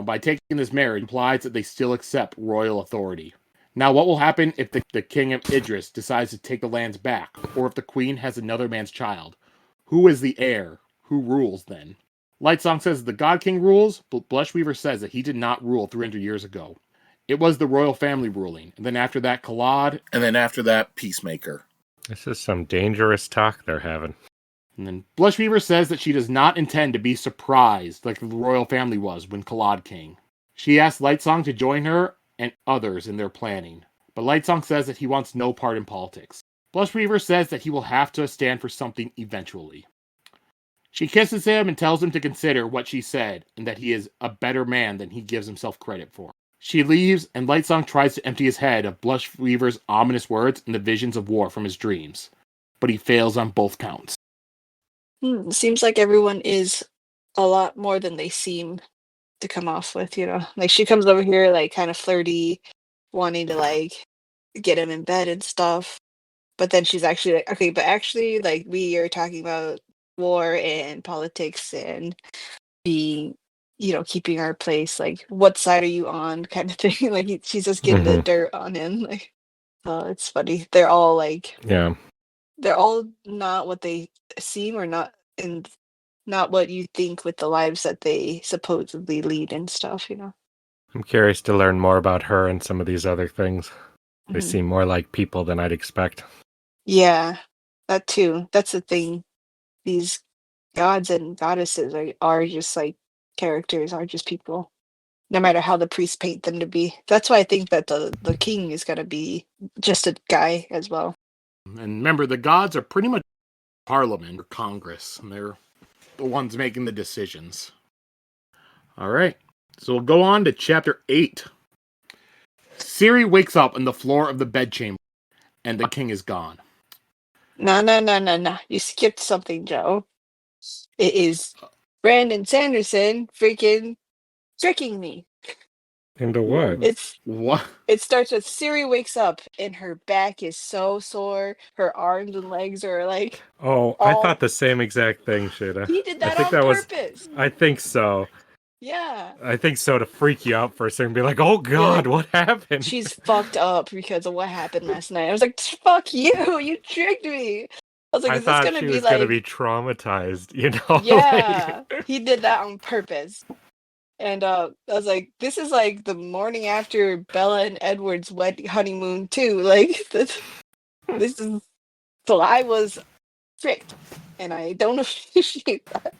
By taking this marriage implies that they still accept royal authority. Now, what will happen if the king of Idris decides to take the lands back, or if the queen has another man's child? Who is the heir? Who rules then? Lightsong says the God King rules, but Blushweaver says that he did not rule 300 years ago. It was the royal family ruling. And then after that, Kalad. And then after that, Peacemaker. This is some dangerous talk they're having. And then Blushweaver says that she does not intend to be surprised like the royal family was when Kalad came. She asks Lightsong to join her and others in their planning. But Lightsong says that he wants no part in politics. Blushweaver says that he will have to stand for something eventually. She kisses him and tells him to consider what she said and that he is a better man than he gives himself credit for. She leaves, and Lightsong tries to empty his head of Blushweaver's ominous words and the visions of war from his dreams. But he fails on both counts. Seems like everyone is a lot more than they seem to come off with, you know? Like, she comes over here, like, kind of flirty, wanting to, like, get him in bed and stuff. But then she's actually like, okay, but actually, like, we are talking about war and politics and being, you know, keeping our place. Like, what side are you on, kind of thing. Like, she's just getting the dirt on him. Like, it's funny. They're all like, Yeah. they're all not what they seem, or not, and not what you think with the lives that they supposedly lead and stuff. You know. I'm curious to learn more about her and some of these other things. They Mhm. seem more like people than I'd expect. Yeah, that too. That's the thing. These gods and goddesses are just like characters, are just people. No matter how the priests paint them to be. That's why I think that the king is gonna be just a guy as well. And remember, the gods are pretty much Parliament or Congress, and they're the ones making the decisions. All right, so we'll go on to chapter 8. Siri wakes up on the floor of the bedchamber, and the king is gone. No. You skipped something, Joe. It is Brandon Sanderson freaking tricking me. Into what? What? It starts with Siri wakes up and her back is so sore. Her arms and legs are like, Oh, I thought the same exact thing, Sheta. he did I that think on that was. purpose. I think so. Yeah. I think so, to freak you out for a second, be like, "Oh God, what happened?" She's fucked up because of what happened last night. I was like, fuck you, you tricked me. I was like, I is this thought gonna she be was like, gonna be traumatized, you know? yeah, he did that on purpose. And I was like, this is like the morning after Bella and Edward's wedding honeymoon too. Like this is, so I was tricked, and I don't appreciate that.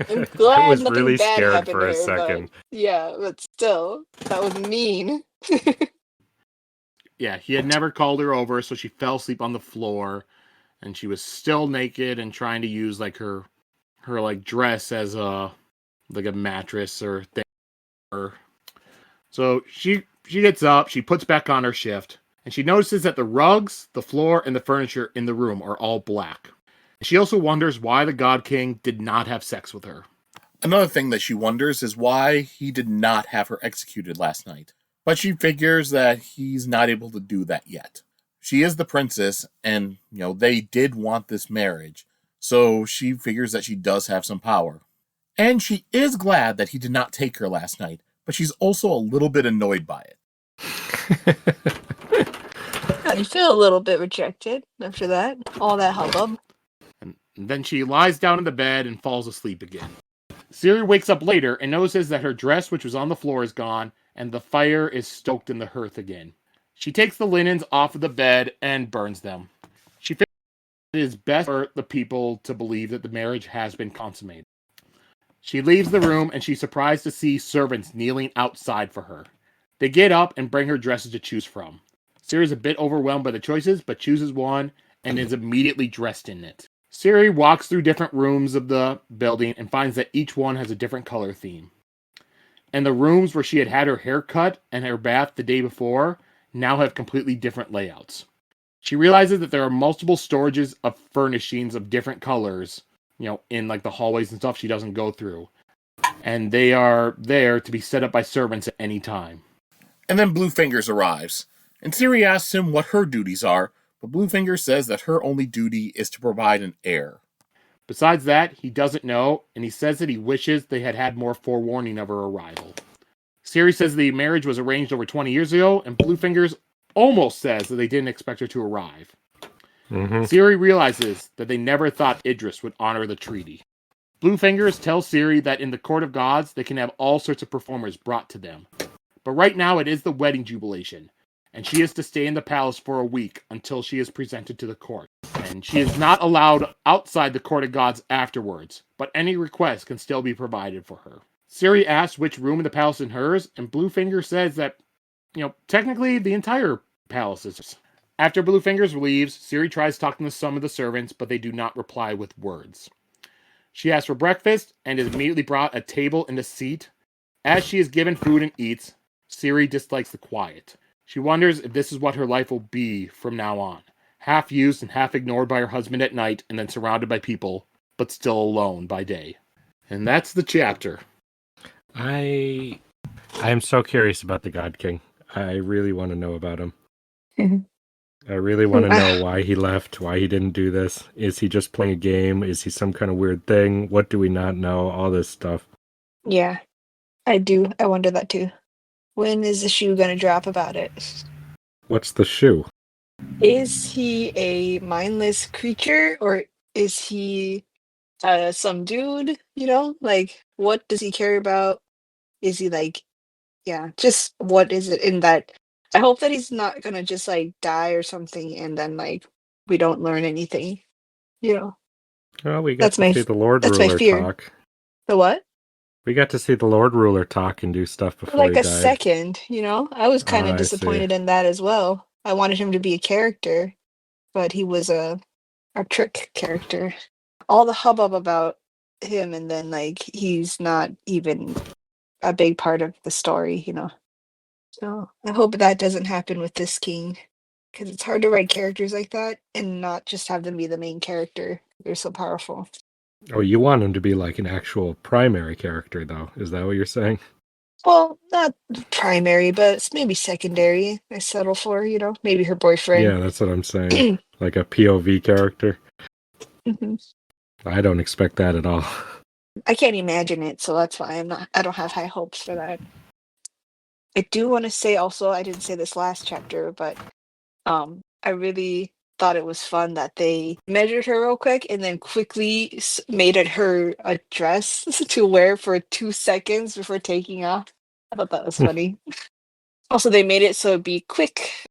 I'm I glad was nothing really bad scared happened for to a her, second. but yeah, but still, that was mean. Yeah, he had never called her over, so she fell asleep on the floor, and she was still naked and trying to use like her like dress as a mattress or thing. So she gets up, she puts back on her shift, and she notices that the rugs, the floor, and the furniture in the room are all black. She also wonders why the God King did not have sex with her. Another thing that she wonders is why he did not have her executed last night. But she figures that he's not able to do that yet. She is the princess, and, they did want this marriage. So she figures that she does have some power. And she is glad that he did not take her last night, but she's also a little bit annoyed by it. I feel a little bit rejected after that. All that hubbub. And then she lies down in the bed and falls asleep again. Siri wakes up later and notices that her dress, which was on the floor, is gone, and the fire is stoked in the hearth again. She takes the linens off of the bed and burns them. She figures it is best for the people to believe that the marriage has been consummated. She leaves the room and she's surprised to see servants kneeling outside for her. They get up and bring her dresses to choose from. Siri is a bit overwhelmed by the choices, but chooses one and is immediately dressed in it. Siri walks through different rooms of the building and finds that each one has a different color theme. And the rooms where she had her hair cut and her bath the day before now have completely different layouts. She realizes that there are multiple storages of furnishings of different colors, in like the hallways and stuff she doesn't go through. And they are there to be set up by servants at any time. And then Bluefingers arrives, and Siri asks him what her duties are, but Bluefinger says that her only duty is to provide an heir. Besides that, he doesn't know, and he says that he wishes they had had more forewarning of her arrival. Siri says the marriage was arranged over 20 years ago, and Bluefingers almost says that they didn't expect her to arrive. Mm-hmm. Siri realizes that they never thought Idris would honor the treaty. Bluefingers tells Siri that in the Court of Gods, they can have all sorts of performers brought to them. But right now it is the wedding jubilation, and she is to stay in the palace for a week until she is presented to the court. And she is not allowed outside the court of gods afterwards, but any request can still be provided for her. Siri asks which room in the palace is hers, and Bluefinger says that, technically the entire palace is hers. After Bluefingers leaves, Siri tries talking to some of the servants, but they do not reply with words. She asks for breakfast and is immediately brought a table and a seat. As she is given food and eats, Siri dislikes the quiet. She wonders if this is what her life will be from now on. Half used and half ignored by her husband at night, and then surrounded by people, but still alone by day. And that's the chapter. I'm so curious about the God King. I really want to know about him. I really want to know why he left, why he didn't do this. Is he just playing a game? Is he some kind of weird thing? What do we not know? All this stuff. Yeah, I do. I wonder that too. When is the shoe going to drop about it? What's the shoe? Is he a mindless creature, or is he some dude? Like, what does he care about? Is he like, yeah, just what is it in that? I hope that he's not gonna just like die or something, and then like we don't learn anything. Well, we got That's to my see the Lord that's my Ruler fear. talk. The what? We got to see the Lord Ruler talk and do stuff For before like he a died. second, I was kind of I see. disappointed in that as well. I wanted him to be a character, but he was a trick character. All the hubbub about him, and then like he's not even a big part of the story. So I hope that doesn't happen with this king, because it's hard to write characters like that and not just have them be the main character. They're so powerful. Oh, you want him to be like an actual primary character, though? Is that what you're saying? Well, not primary, but it's maybe secondary. I settle for, maybe her boyfriend. Yeah, that's what I'm saying. Like a POV character. Mhm. I don't expect that at all. I can't imagine it, so that's why I don't have high hopes for that. I do want to say also, I didn't say this last chapter, but I really thought it was fun that they measured her real quick and then quickly made it her a dress to wear for 2 seconds before taking off. I thought that was funny. Also, they made it so it'd be quick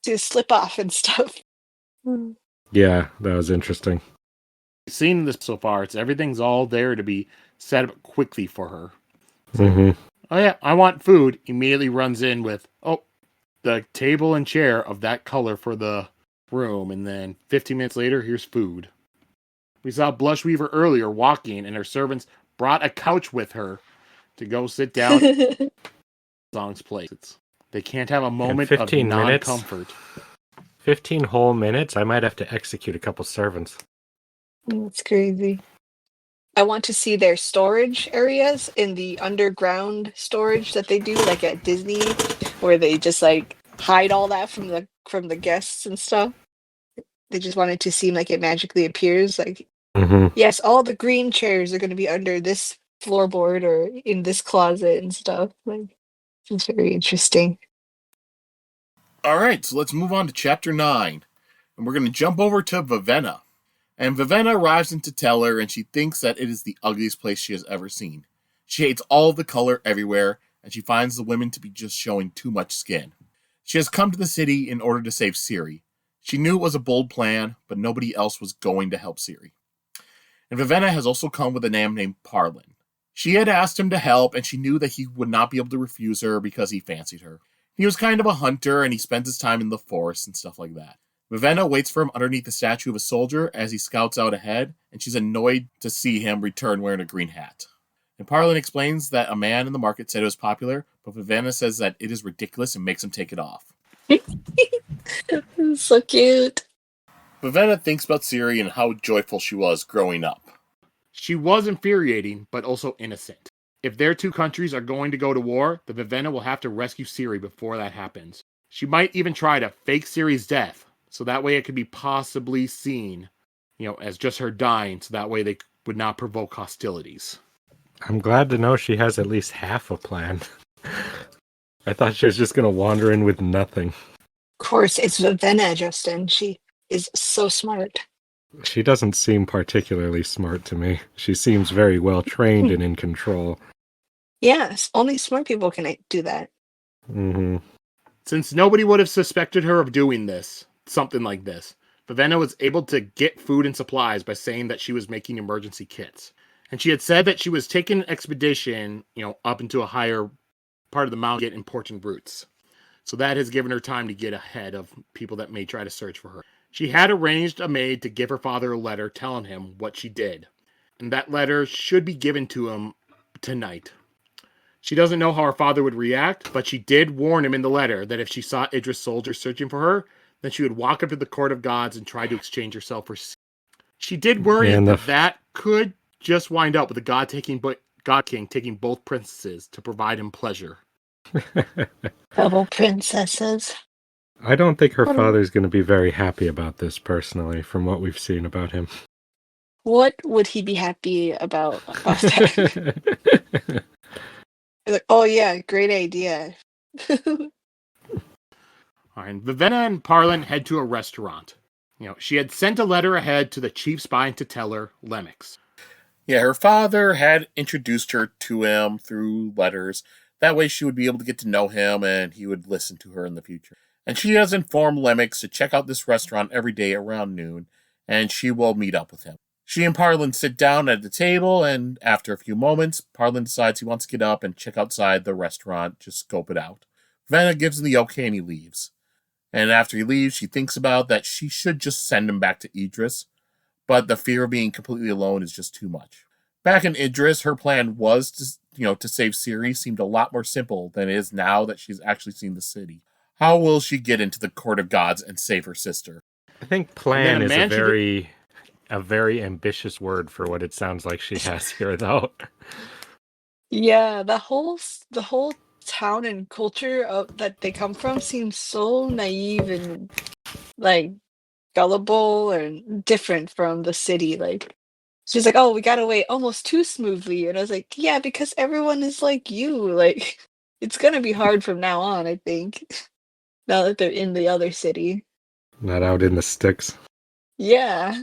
to slip off and stuff. Yeah, that was interesting. Seen this so far, everything's all there to be set up quickly for her. Mm-hmm. Oh yeah, I want food. Immediately runs in with, the table and chair of that color for the room, and then 15 minutes later, here's food. We saw Blushweaver earlier walking, and her servants brought a couch with her to go sit down at Lightsong's place. They can't have a moment of 15 minutes? non-comfort. 15 whole minutes? I might have to execute a couple servants. That's crazy. I want to see their storage areas in the underground storage that they do, like at Disney, where they just like hide all that from the guests and stuff. They just want it to seem like it magically appears. Like, yes, all the green chairs are going to be under this floorboard or in this closet and stuff. Like, it's very interesting. All right, so let's move on to chapter 9. And we're going to jump over to Vivenna. And Vivenna arrives into Teller, and she thinks that it is the ugliest place she has ever seen. She hates all the color everywhere, and she finds the women to be just showing too much skin. She has come to the city in order to save Siri. She knew it was a bold plan, but nobody else was going to help Siri. And Vivenna has also come with a man named Parlin. She had asked him to help, and she knew that he would not be able to refuse her because he fancied her. He was kind of a hunter, and he spent his time in the forest and stuff like that. Vivenna waits for him underneath the statue of a soldier as he scouts out ahead, and she's annoyed to see him return wearing a green hat. And Parlin explains that a man in the market said it was popular, but Vivenna says that it is ridiculous and makes him take it off. So cute. Vivenna thinks about Siri and how joyful she was growing up. She was infuriating, but also innocent. If their two countries are going to go to war, the Vivenna will have to rescue Siri before that happens. She might even try to fake Siri's death, so that way it could be possibly seen, as just her dying, so that way they would not provoke hostilities. I'm glad to know she has at least half a plan. I thought she was just going to wander in with nothing. Of course, it's Vivenna, Justin. She is so smart. She doesn't seem particularly smart to me. She seems very well trained and in control. Yes, only smart people can do that. Mm-hmm. Since nobody would have suspected her of doing this, something like this, Vivenna was able to get food and supplies by saying that she was making emergency kits. And she had said that she was taking an expedition, up into a higher part of the mountain to get important roots. So that has given her time to get ahead of people that may try to search for her. She had arranged a maid to give her father a letter telling him what she did. And that letter should be given to him tonight. She doesn't know how her father would react, but she did warn him in the letter that if she saw Idris soldiers searching for her, then she would walk up to the court of gods and try to exchange herself for Siri. She did worry that could just wind up with the God King taking both princesses to provide him pleasure. Double princesses. I don't think her father's going to be very happy about this personally, from what we've seen about him. What would he be happy about us? Like, oh yeah, great idea. All right, Vivenna and Parlin head to a restaurant. She had sent a letter ahead to the chief spy to tell her, Lemix. Yeah, her father had introduced her to him through letters. That way she would be able to get to know him and he would listen to her in the future. And she has informed Lemix to check out this restaurant every day around noon, and she will meet up with him. She and Parlin sit down at the table, and after a few moments, Parlin decides he wants to get up and check outside the restaurant, just scope it out. Vivenna gives him the okay and he leaves. And after he leaves, she thinks about that she should just send him back to Idris, but the fear of being completely alone is just too much. Back in Idris, her plan was to save Siri seemed a lot more simple than it is now that she's actually seen the city. How will she get into the court of gods and save her sister? I think plan is a very ambitious word for what it sounds like she has here, though. Yeah, the whole town and culture that they come from seems so naive and like gullible and different from the city. Like she's like, "Oh, we got away almost too smoothly," and I was like, "Yeah, because everyone is like you. Like it's gonna be hard from now on. I think now that they're in the other city." Not out in the sticks. Yeah.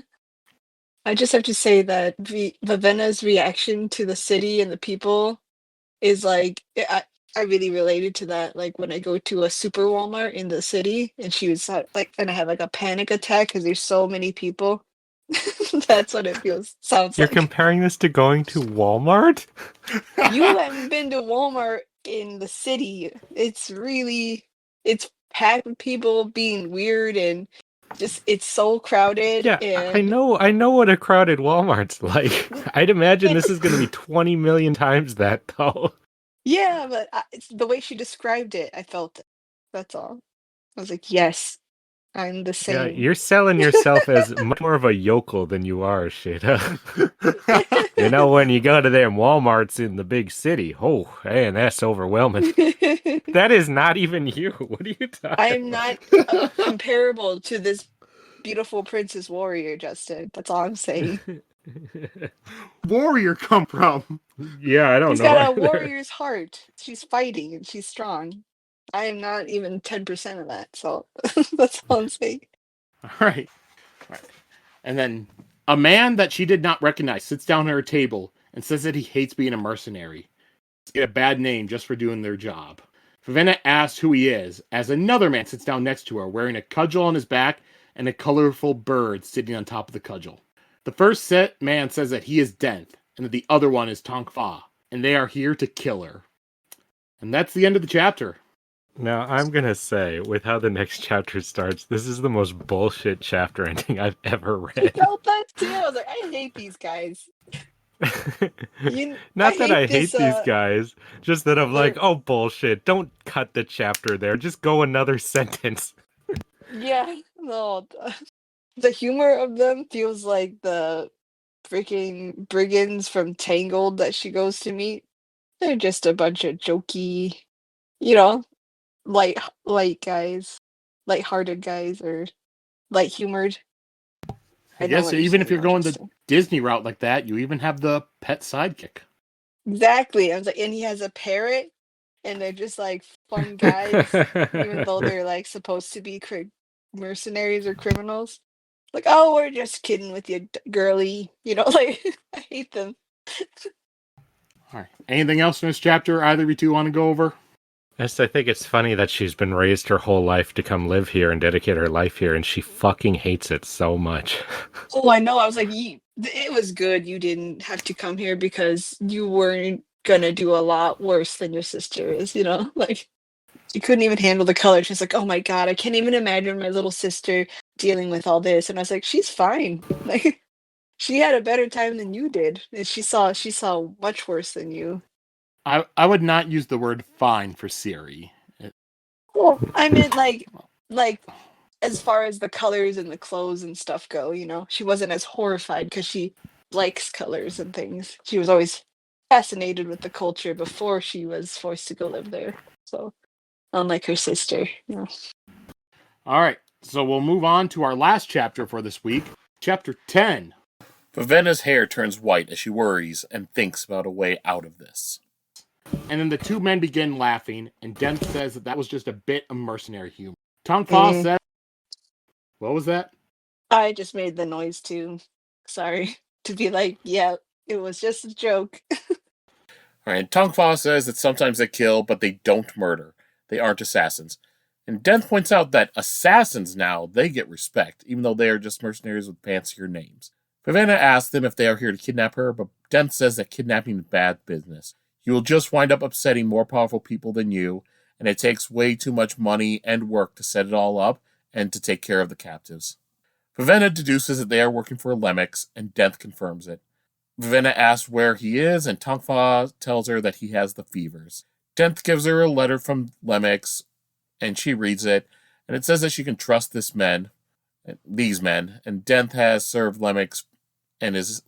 I just have to say that Vivenna's reaction to the city and the people is like I really related to that. Like when I go to a super Walmart in the city and she was like, and I have like a panic attack because there's so many people. That's what it sounds You're like. comparing this to going to Walmart? You haven't been to Walmart in the city. It's packed with people being weird and just it's so crowded. Yeah, and I know what a crowded Walmart's like. I'd imagine this is going to be 20 million times that, though. Yeah, but it's the way she described it, I felt it. That's all. I was like, yes, I'm the Yeah, same. you're selling yourself as much more of a yokel than you are, Sheta. When you go to them Walmarts in the big city, oh, man, that's overwhelming. That is not even you. What are you talking I am about? not comparable to this beautiful princess warrior, Justin. That's all I'm saying. Warrior come from? Yeah, I don't She's know. got a either. warrior's heart. She's fighting and she's strong. I am not even 10% of that, so that's all I'm saying. All right. And then a man that she did not recognize sits down at her table and says that he hates being a mercenary. They get a bad name just for doing their job. Vivenna asks who he is, as another man sits down next to her, wearing a cudgel on his back and a colorful bird sitting on top of the cudgel. The first man says that he is Denth, and that the other one is Tonkfa, and they are here to kill her. And that's the end of the chapter. Now, I'm going to say, with how the next chapter starts, this is the most bullshit chapter ending I've ever read. I felt that too. I was like, I hate these guys. Not that I hate these guys, just that I'm like, oh, bullshit. Don't cut the chapter there. Just go another sentence. Yeah, no. The humor of them feels like the freaking brigands from Tangled that she goes to meet. They're just a bunch of jokey, light guys, light-hearted guys, or light-humored. I guess even if you're going the Disney route like that, you even have the pet sidekick. Exactly. I was like, and he has a parrot, and they're just like fun guys, even though they're like supposed to be mercenaries or criminals. Like, oh, we're just kidding with you, girly. Like I hate them. All right. Anything else in this chapter either of you two want to go over? Yes, I think it's funny that she's been raised her whole life to come live here and dedicate her life here, and she fucking hates it so much. Oh, I know. I was like, it was good you didn't have to come here because you weren't gonna do a lot worse than your sister is, Like, she couldn't even handle the color. She's like, oh my God, I can't even imagine my little sister dealing with all this. And I was like, she's fine. Like, she had a better time than you did. And she saw much worse than you. I would not use the word fine for Siri. Well, I meant like as far as the colors and the clothes and stuff go, she wasn't as horrified because she likes colors and things. She was always fascinated with the culture before she was forced to go live there. So, unlike her sister, All right, so we'll move on to our last chapter for this week, chapter 10. Vivenna's hair turns white as she worries and thinks about a way out of this. And then the two men begin laughing, and Dent says that was just a bit of mercenary humor. Tongfa says, what was that? I just made the noise too. Sorry. To be like, yeah, it was just a joke. Alright, Tongfa says that sometimes they kill, but they don't murder. They aren't assassins. And Dent points out that assassins now, they get respect, even though they are just mercenaries with fancier names. Vivenna asks them if they are here to kidnap her, but Dent says that kidnapping is bad business. You will just wind up upsetting more powerful people than you, and it takes way too much money and work to set it all up and to take care of the captives. Vivenna deduces that they are working for Lemix, and Dent confirms it. Vivenna asks where he is, and Tongfa tells her that he has the fevers. Dent gives her a letter from Lemix, and she reads it, and it says that she can trust these men, and Dent has served Lemix and is,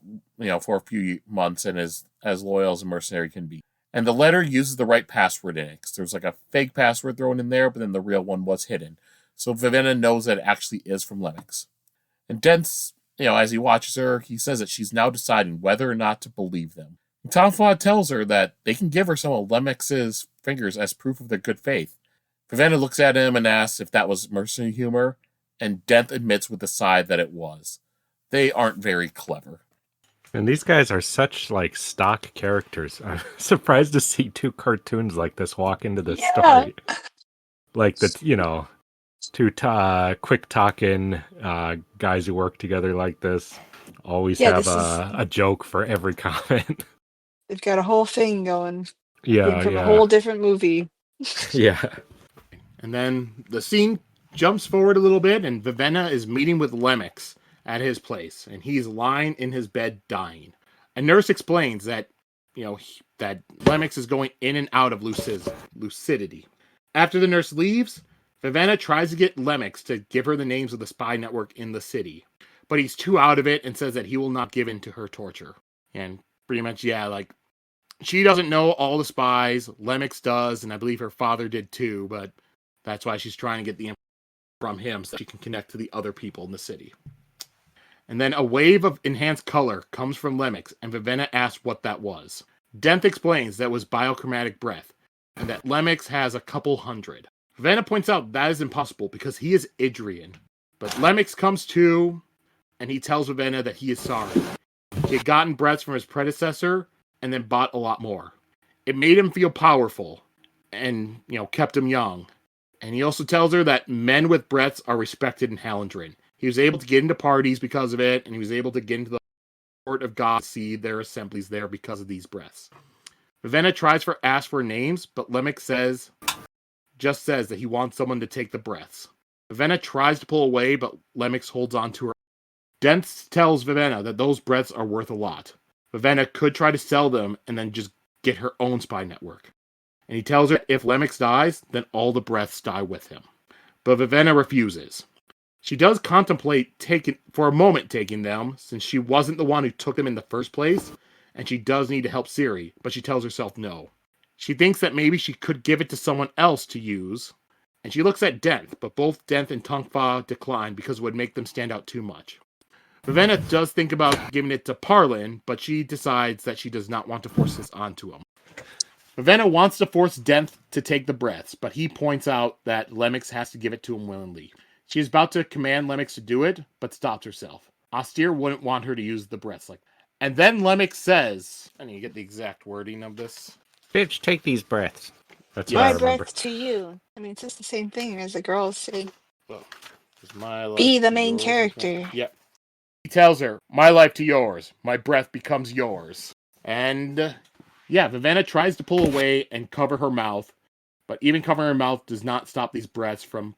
for a few months and is as loyal as a mercenary can be. And the letter uses the right password in it, because there's like a fake password thrown in there, but then the real one was hidden. So Vivenna knows that it actually is from Lemix. And Dent's, as he watches her, he says that she's now deciding whether or not to believe them. And Tongfa tells her that they can give her some of Lemix's fingers as proof of their good faith. Vivenna looks at him and asks if that was mercenary humor, and Dent admits with a sigh that it was. They aren't very clever. And these guys are such, stock characters. I'm surprised to see two cartoons like this walk into this story. Like, two quick-talking guys who work together like this always have a joke for every comment. They've got a whole thing going. Yeah, from a whole different movie. Yeah. And then the scene jumps forward a little bit, and Vivenna is meeting with Lemix at his place, and he's lying in his bed dying. A nurse explains that, that Lemix is going in and out of lucidity. After the nurse leaves, Vivenna tries to get Lemix to give her the names of the spy network in the city, but he's too out of it and says that he will not give in to her torture. And pretty much, she doesn't know all the spies. Lemix does, and I believe her father did too, but that's why she's trying to get the info from him so she can connect to the other people in the city. And then a wave of enhanced color comes from Lemix, and Vivenna asks what that was. Dent explains that was biochromatic breath, and that Lemix has a couple hundred. Vivenna points out that is impossible because he is Idrian. But Lemix comes to, and he tells Vivenna that he is sorry. He had gotten breaths from his predecessor, and then bought a lot more. It made him feel powerful, and, kept him young. And he also tells her that men with breaths are respected in Hallandrin. He was able to get into parties because of it, and he was able to get into the court of God, see their assemblies there because of these breaths. Vivenna tries to ask for names, but Lemix says that he wants someone to take the breaths. Vivenna tries to pull away, but Lemix holds on to her. Dent tells Vivenna that those breaths are worth a lot. Vivenna could try to sell them and then just get her own spy network. And he tells her if Lemix dies, then all the breaths die with him. But Vivenna refuses. She does contemplate taking them, since she wasn't the one who took them in the first place, and she does need to help Siri, but she tells herself no. She thinks that maybe she could give it to someone else to use, and she looks at Dent, but both Dent and Tongfa decline because it would make them stand out too much. Vivenna does think about giving it to Parlin, but she decides that she does not want to force this onto him. Vivenna wants to force Dent to take the breaths, but he points out that Lemix has to give it to him willingly. She is about to command Lemix to do it, but stops herself. Austere wouldn't want her to use the breaths like that. And then Lemix says, I need to get the exact wording of this. Bitch, take these breaths. That's Yes. what I My remember. breath to you. I mean, it's just the same thing as the girls say. Well, is my life Be the to main yours as well? character. Yep. He tells her, "My life to yours. My breath becomes yours." And yeah, Vivenna tries to pull away and cover her mouth, but even covering her mouth does not stop these breaths from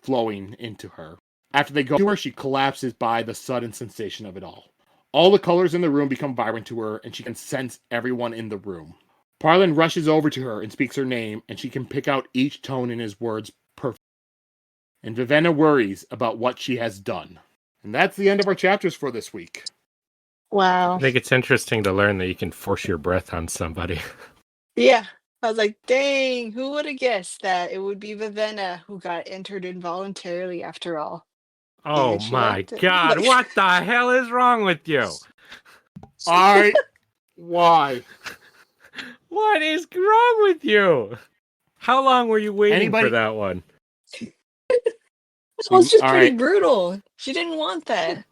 flowing into her. After they go to her, she collapses by the sudden sensation of it all. All the colors in the room become vibrant to her, and she can sense everyone in the room. Parlin rushes over to her and speaks her name, and she can pick out each tone in his words perfectly. And Vivenna worries about what she has done. And that's the end of our chapters for this week. I Wow. think it's interesting to learn that you can force your breath on somebody. Yeah. I was like, dang, who would have guessed that it would be Vivenna who got entered involuntarily after all? Oh And she my liked it. god, Like, what the hell is wrong with you? Why? What is wrong with you? How long were you waiting for Anybody? that one? that was just All pretty right. brutal. She didn't want that.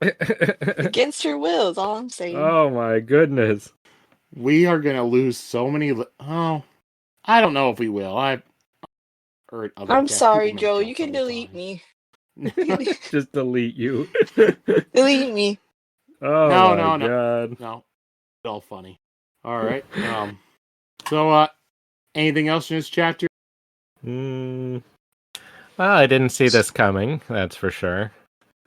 Against her will is all I'm saying. Oh my goodness. We are going to lose so many. Oh, I don't know if we will. I've heard other I'm cats. sorry, People make Joe. You jokes can all the delete time. me. Just delete you. Delete me. Oh No, my no, no. god. No. It's all funny. All right. So, anything else in this chapter? Well, I didn't see this coming, that's for sure.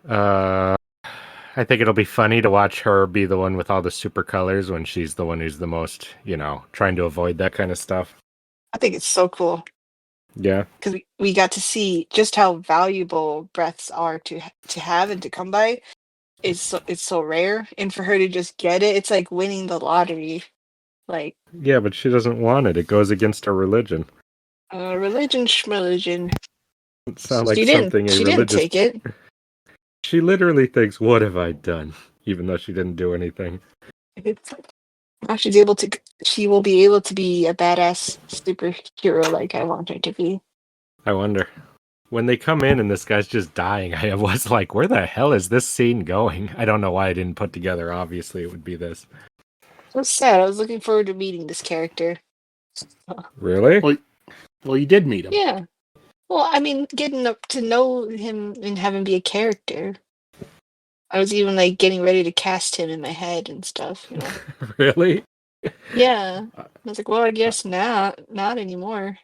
I think it'll be funny to watch her be the one with all the super colors when she's the one who's the most, trying to avoid that kind of stuff. I think it's so cool Yeah. because we got to see just how valuable breaths are to have and to come by. It's so rare, and for her to just get it, it's like winning the lottery. Like Yeah, but she doesn't want it. It goes against her religion. religion, schmeligion. It sounds like She didn't. something a She didn't religious. take it. She literally thinks, "What have I done?" Even though she didn't do anything. Now she's able to. She will be able to be a badass superhero like I want her to be. I wonder. When they come in and this guy's just dying, I was like, where the hell is this scene going? I don't know why I didn't put together. Obviously, it would be this. So sad. I was looking forward to meeting this character. Really? Well, you did meet him. Yeah. Well, I mean, getting up to know him and have him be a character. I was even like getting ready to cast him in my head and stuff, you know. Really? Yeah. I was like, well, I guess not anymore.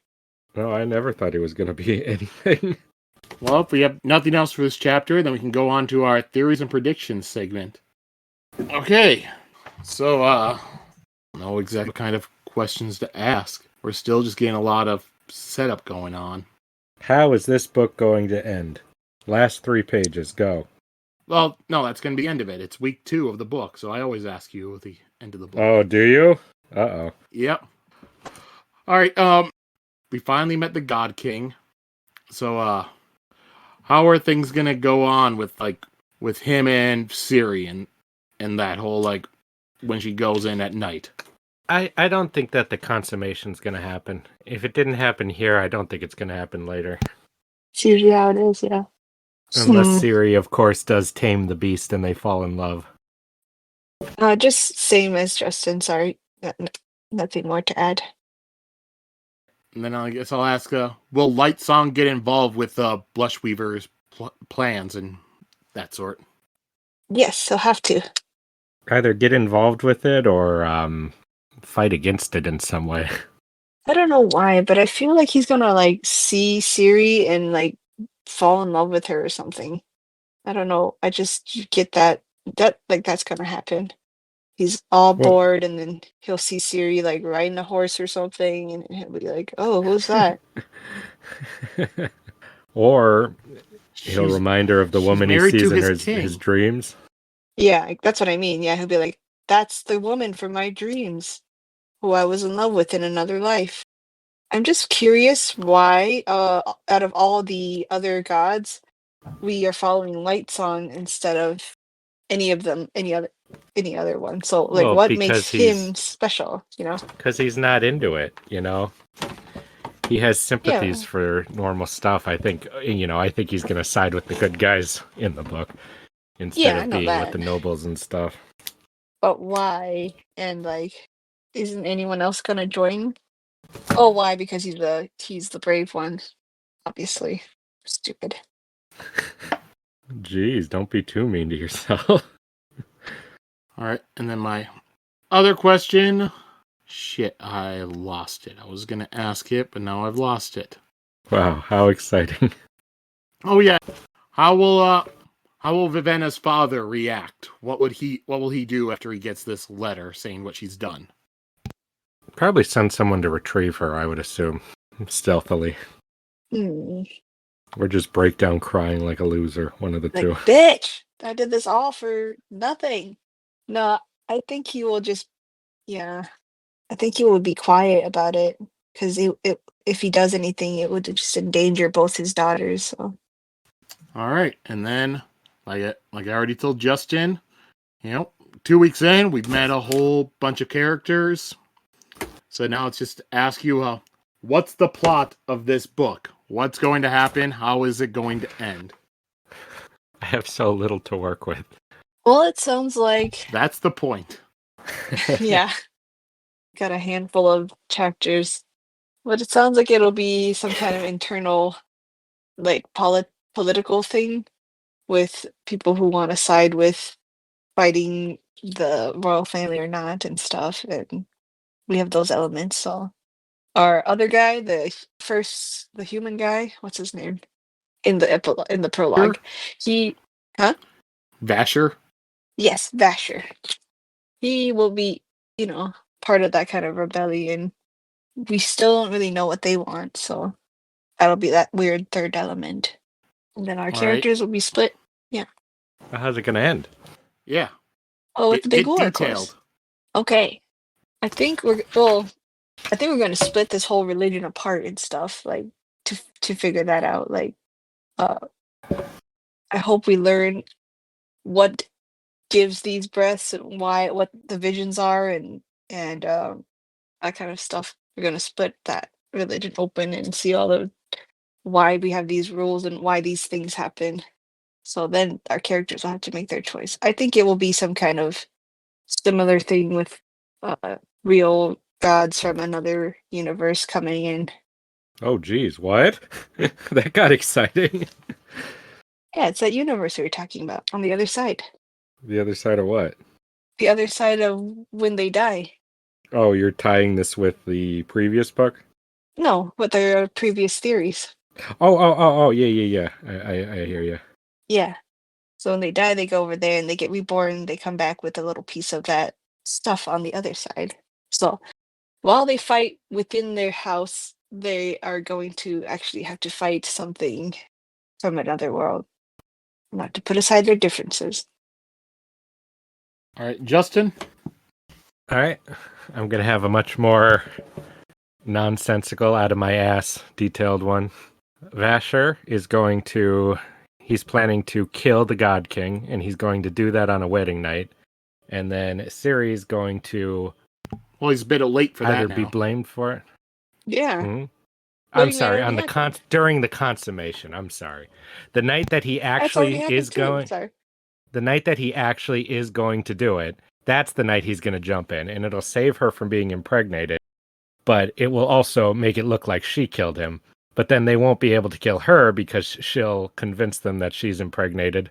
No, I never thought he was going to be anything. Well, if we have nothing else for this chapter, then we can go on to our theories and predictions segment. Okay. So, know exactly what kind of questions to ask. We're still just getting a lot of setup going on. How is this book going to end? Last 3 pages, go. Well, no, that's going to be the end of it. It's week 2 of the book, so I always ask you at the end of the book. Oh, do you? Uh-oh. Yep. All right, we finally met the God King. So, how are things going to go on with him and Siri and that whole, when she goes in at night? I don't think that the consummation's going to happen. If it didn't happen here, I don't think it's going to happen later. It's usually how it is, yeah. Unless Siri, of course, does tame the beast and they fall in love. Just same as Justin. Sorry, nothing more to add. And then I guess I'll ask, will Lightsong get involved with Blushweaver's plans and that sort? Yes, he'll have to. Either get involved with it or fight against it in some way. I don't know why, but I feel like he's gonna like see Siri and like fall in love with her or something. I don't know. I just get that that's gonna happen. He's all Well- bored, and then he'll see Siri like riding a horse or something, and he'll be like, "Oh, who's that?" Or he'll remind her of the she's woman he married sees to in his king. his dreams. Yeah, that's what I mean. Yeah, he'll be like, "That's the woman from my dreams, who I was in love with in another life." I'm just curious why, out of all the other gods, we are following Lightsong instead of any other one. So, like, Well, what makes because him special? You know? Because he's not into it, He has sympathies Yeah. for normal stuff. I think, I think he's going to side with the good guys in the book instead Yeah, I of know being with that. the nobles and stuff. But why? And like, isn't anyone else gonna join? Oh, why? Because he's the brave one, obviously. Stupid. Jeez, don't be too mean to yourself. All right, and then my other question. Shit, I lost it. I was gonna ask it, but now I've lost it. Wow, how exciting. Oh yeah, how will Vivenna's father react? What will he do after he gets this letter saying what she's done? Probably send someone to retrieve her, I would assume. Stealthily. Hmm. Or just break down crying like a loser, one of the Like, two. bitch, I did this all for nothing. No, I think he will just, yeah, I think he will be quiet about it because if he does anything, it would just endanger both his daughters. So, All right, and then like I already told Justin, 2 weeks in, we've met a whole bunch of characters. So now it's just to ask you, what's the plot of this book? What's going to happen? How is it going to end? I have so little to work with. well, it sounds like, That's the point. yeah, got a handful of chapters, but it sounds like it'll be some kind of internal, like, political thing with people who want to side with fighting the royal family or not and stuff. And we have those elements. So our other guy, the human guy, what's his name in the in the prologue? He, huh? Vasher? Yes, Vasher. He will be, part of that kind of rebellion. We still don't really know what they want, so that'll be that weird third element. And then our All right. characters will be split. Yeah. How's it going to end? Yeah. Oh, it's the big Get war, of detailed. course. Okay. I think we're going to split this whole religion apart and stuff, like to figure that out. Like, uh, I hope we learn what gives these breaths and what the visions are, and that kind of stuff. We're going to split that religion open and see all the why we have these rules and why these things happen. So then our characters will have to make their choice. I think it will be some kind of similar thing with real gods from another universe coming in. Oh, geez, what? That got exciting. Yeah, it's that universe we were talking about on the other side. The other side of what? The other side of when they die. Oh, you're tying this with the previous book? No, with their previous theories. Oh, yeah. I hear you. Yeah. So when they die, they go over there and they get reborn. They come back with a little piece of that stuff on the other side. So while they fight within their house, they are going to actually have to fight something from another world. Not to put aside their differences. All right, Justin? All right. I'm going to have a much more nonsensical, out of my ass, detailed one. Vasher is he's planning to kill the God King, and he's going to do that on a wedding night. And then Siri is going to Well, he's a bit late for either that be now. blamed for it. Yeah. I'm Wedding night sorry, on already the happened. during the consummation. I'm sorry. The night that he That's already actually is happened too. going Sorry. the night that he actually is going to do it, that's the night he's going to jump in, and it'll save her from being impregnated, but it will also make it look like she killed him. But then they won't be able to kill her because she'll convince them that she's impregnated.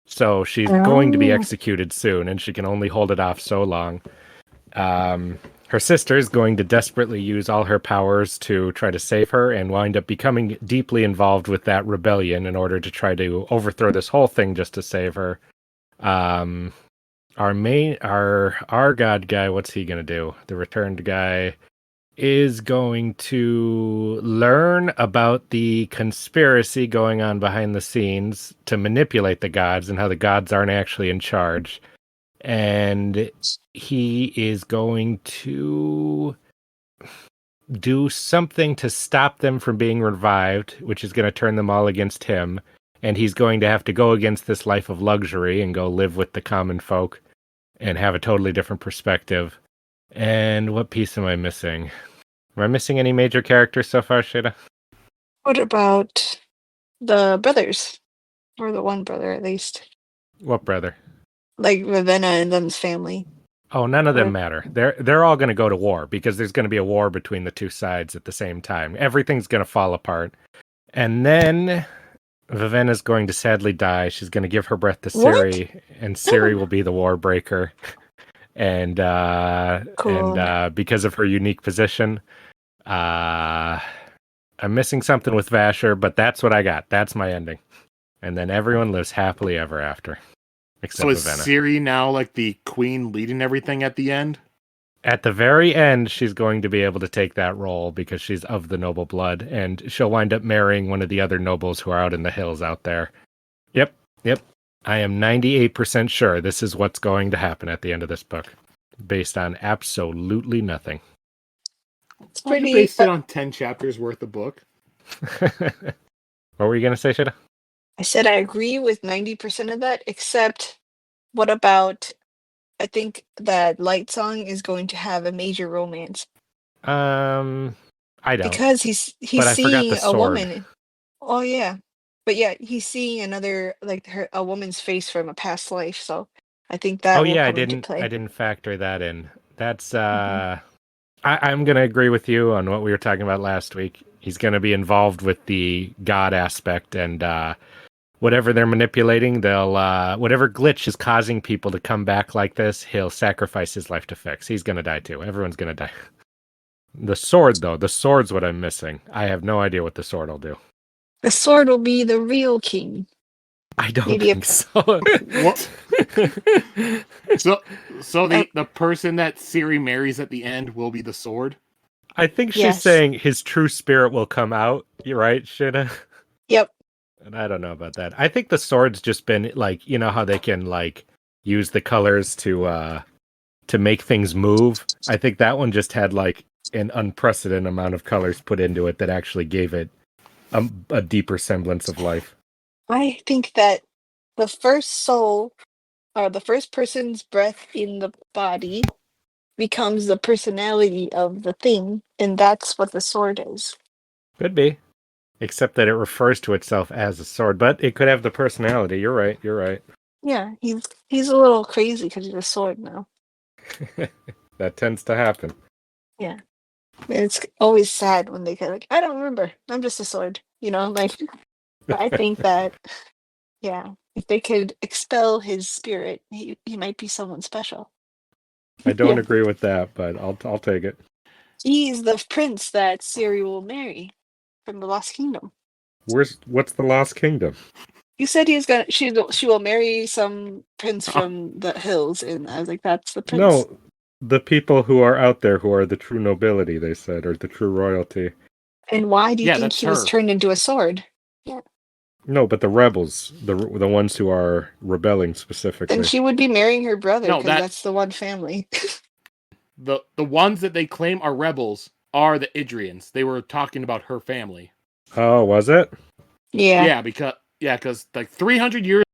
So she's going to be Oh. executed soon, and she can only hold it off so long. Her sister is going to desperately use all her powers to try to save her and wind up becoming deeply involved with that rebellion in order to try to overthrow this whole thing just to save her. Our god guy, what's he gonna do? The returned guy is going to learn about the conspiracy going on behind the scenes to manipulate the gods and how the gods aren't actually in charge. And he is going to do something to stop them from being revived, which is going to turn them all against him. And he's going to have to go against this life of luxury and go live with the common folk and have a totally different perspective. And what piece am I missing? Am I missing any major characters so far, Sheta? What about the brothers? Or the one brother, at least. What brother? Like Vivenna and them's family. Oh, none of them What? matter. They're all going to go to war because there's going to be a war between the two sides at the same time. Everything's going to fall apart. And then Vivenna's going to sadly die. She's going to give her breath to What? Siri, and Siri will be the Warbreaker. And Cool. because of her unique position, I'm missing something with Vasher, but that's what I got. That's my ending. And then everyone lives happily ever after, except So is Vivenna. Siri now like the queen leading everything at the end? At the very end, she's going to be able to take that role because she's of the noble blood, and she'll wind up marrying one of the other nobles who are out in the hills out there. Yep. I am 98% sure this is what's going to happen at the end of this book, based on absolutely nothing. It's Well, you pretty. based it on 10 chapters worth of book. What were you going to say, Sheta? I said I agree with 90% of that, except what about? I think that Lightsong is going to have a major romance I don't. because he's But I forgot the seeing a sword. woman. Oh yeah, but yeah, he's seeing another a woman's face from a past life. So I think that Oh will yeah, I come into play. didn't factor that in. That's Mhm. I'm gonna agree with you on what we were talking about last week. He's gonna be involved with the god aspect, and whatever they're manipulating, they'll whatever glitch is causing people to come back like this, he'll sacrifice his life to fix. He's gonna die too. Everyone's gonna die. The sword, though, the sword's what I'm missing. I have no idea what the sword will do. The sword will be the real king. I don't Maybe think so. What? So Uh, the person that Siri marries at the end will be the sword? I think she's yes. saying his true spirit will come out. You're right, Shita. Yep. And I don't know about that. I think the sword's just been like, you know how they can like use the colors to make things move. I think that one just had like an unprecedented amount of colors put into it that actually gave it a deeper semblance of life. I think that the first soul or the first person's breath in the body becomes the personality of the thing, and that's what the sword is. Could be. Except that it refers to itself as a sword, but it could have the personality. You're right. You're right. Yeah, he's a little crazy because he's a sword now. That tends to happen. Yeah, and it's always sad when they get like, I don't remember. I'm just a sword, like. But I think that, yeah, if they could expel his spirit, he might be someone special. I don't Yeah, agree with that, but I'll take it. he's the prince that Siri will marry from the Lost Kingdom. What's the Lost Kingdom? You said she will marry some prince from the hills, and I was like, that's the prince. No, the people who are out there who are the true nobility, they said, or the true royalty. And why do you Yeah, think that's he was her. turned into a sword? Yeah. No, but the rebels, the ones who are rebelling Then specifically. she would be marrying her brother No, because that's the one family. the ones that they claim are rebels are the Idrians. They were talking about her family. Oh, was it? Yeah. Because like 300 years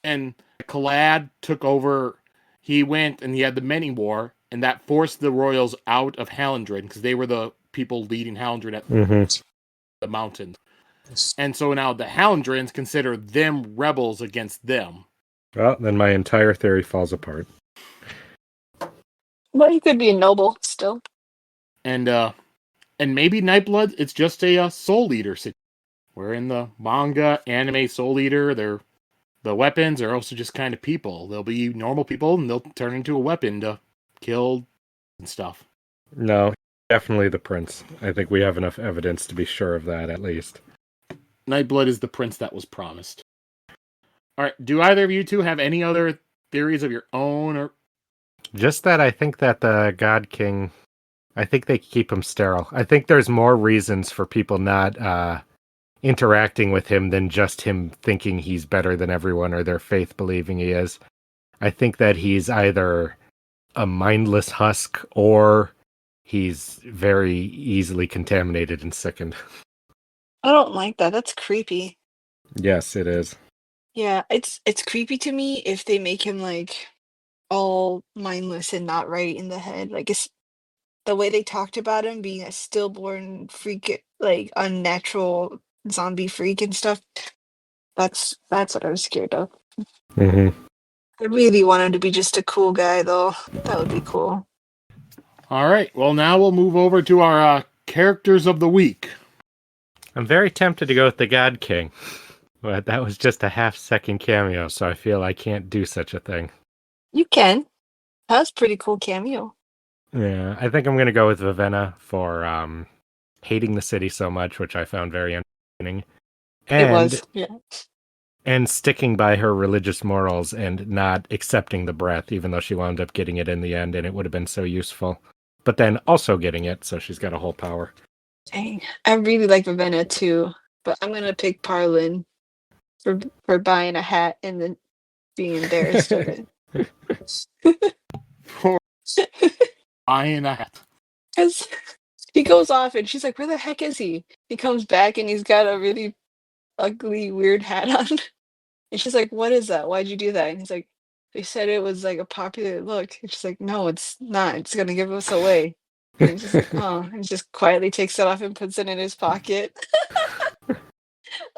and Kalad took over. He went and he had the Many War, and that forced the royals out of Hallandrin because they were the people leading Hallandrin at Mm-hmm. the mountains. And so now the Hallandrins consider them rebels against them. Well, then my entire theory falls apart. Well, he could be a noble still. And maybe Nightblood, it's just a soul eater situation. Where in the manga, anime soul eater, the weapons are also just kind of people. They'll be normal people and they'll turn into a weapon to kill and stuff. No, definitely the prince. I think we have enough evidence to be sure of that, at least. Nightblood is the prince that was promised. All right, do either of you two have any other theories of your own? Or Just that I think that the God King, I think they keep him sterile. I think there's more reasons for people not interacting with him than just him thinking he's better than everyone or their faith believing he is. I think that he's either a mindless husk or he's very easily contaminated and sickened. I don't like that. That's creepy. Yes, it is. Yeah, it's creepy to me if they make him like all mindless and not right in the head. Like it's the way they talked about him being a stillborn freak, like unnatural zombie freak and stuff. That's what I was scared of. Mm-hmm. I really want him to be just a cool guy, though. That would be cool. All right. Well, now we'll move over to our characters of the week. I'm very tempted to go with the God King, but that was just a half-second cameo, so I feel I can't do such a thing. You can. That was a pretty cool cameo. Yeah, I think I'm going to go with Vivenna for hating the city so much, which I found very entertaining. It was, yeah. And sticking by her religious morals and not accepting the breath, even though she wound up getting it in the end, and it would have been so useful. But then also getting it, so she's got a whole power. Dang. I really like Vivenna too, but I'm gonna pick Parlin for buying a hat and then being embarrassed of it. For buying a hat. Because he goes off and she's like, "Where the heck is he?" He comes back and he's got a really ugly, weird hat on. And she's like, "What is that? Why'd you do that?" And he's like, "They said it was like a popular look." And she's like, "No, it's not. It's gonna give us away." And he's just like, "Oh," and just quietly takes it off and puts it in his pocket.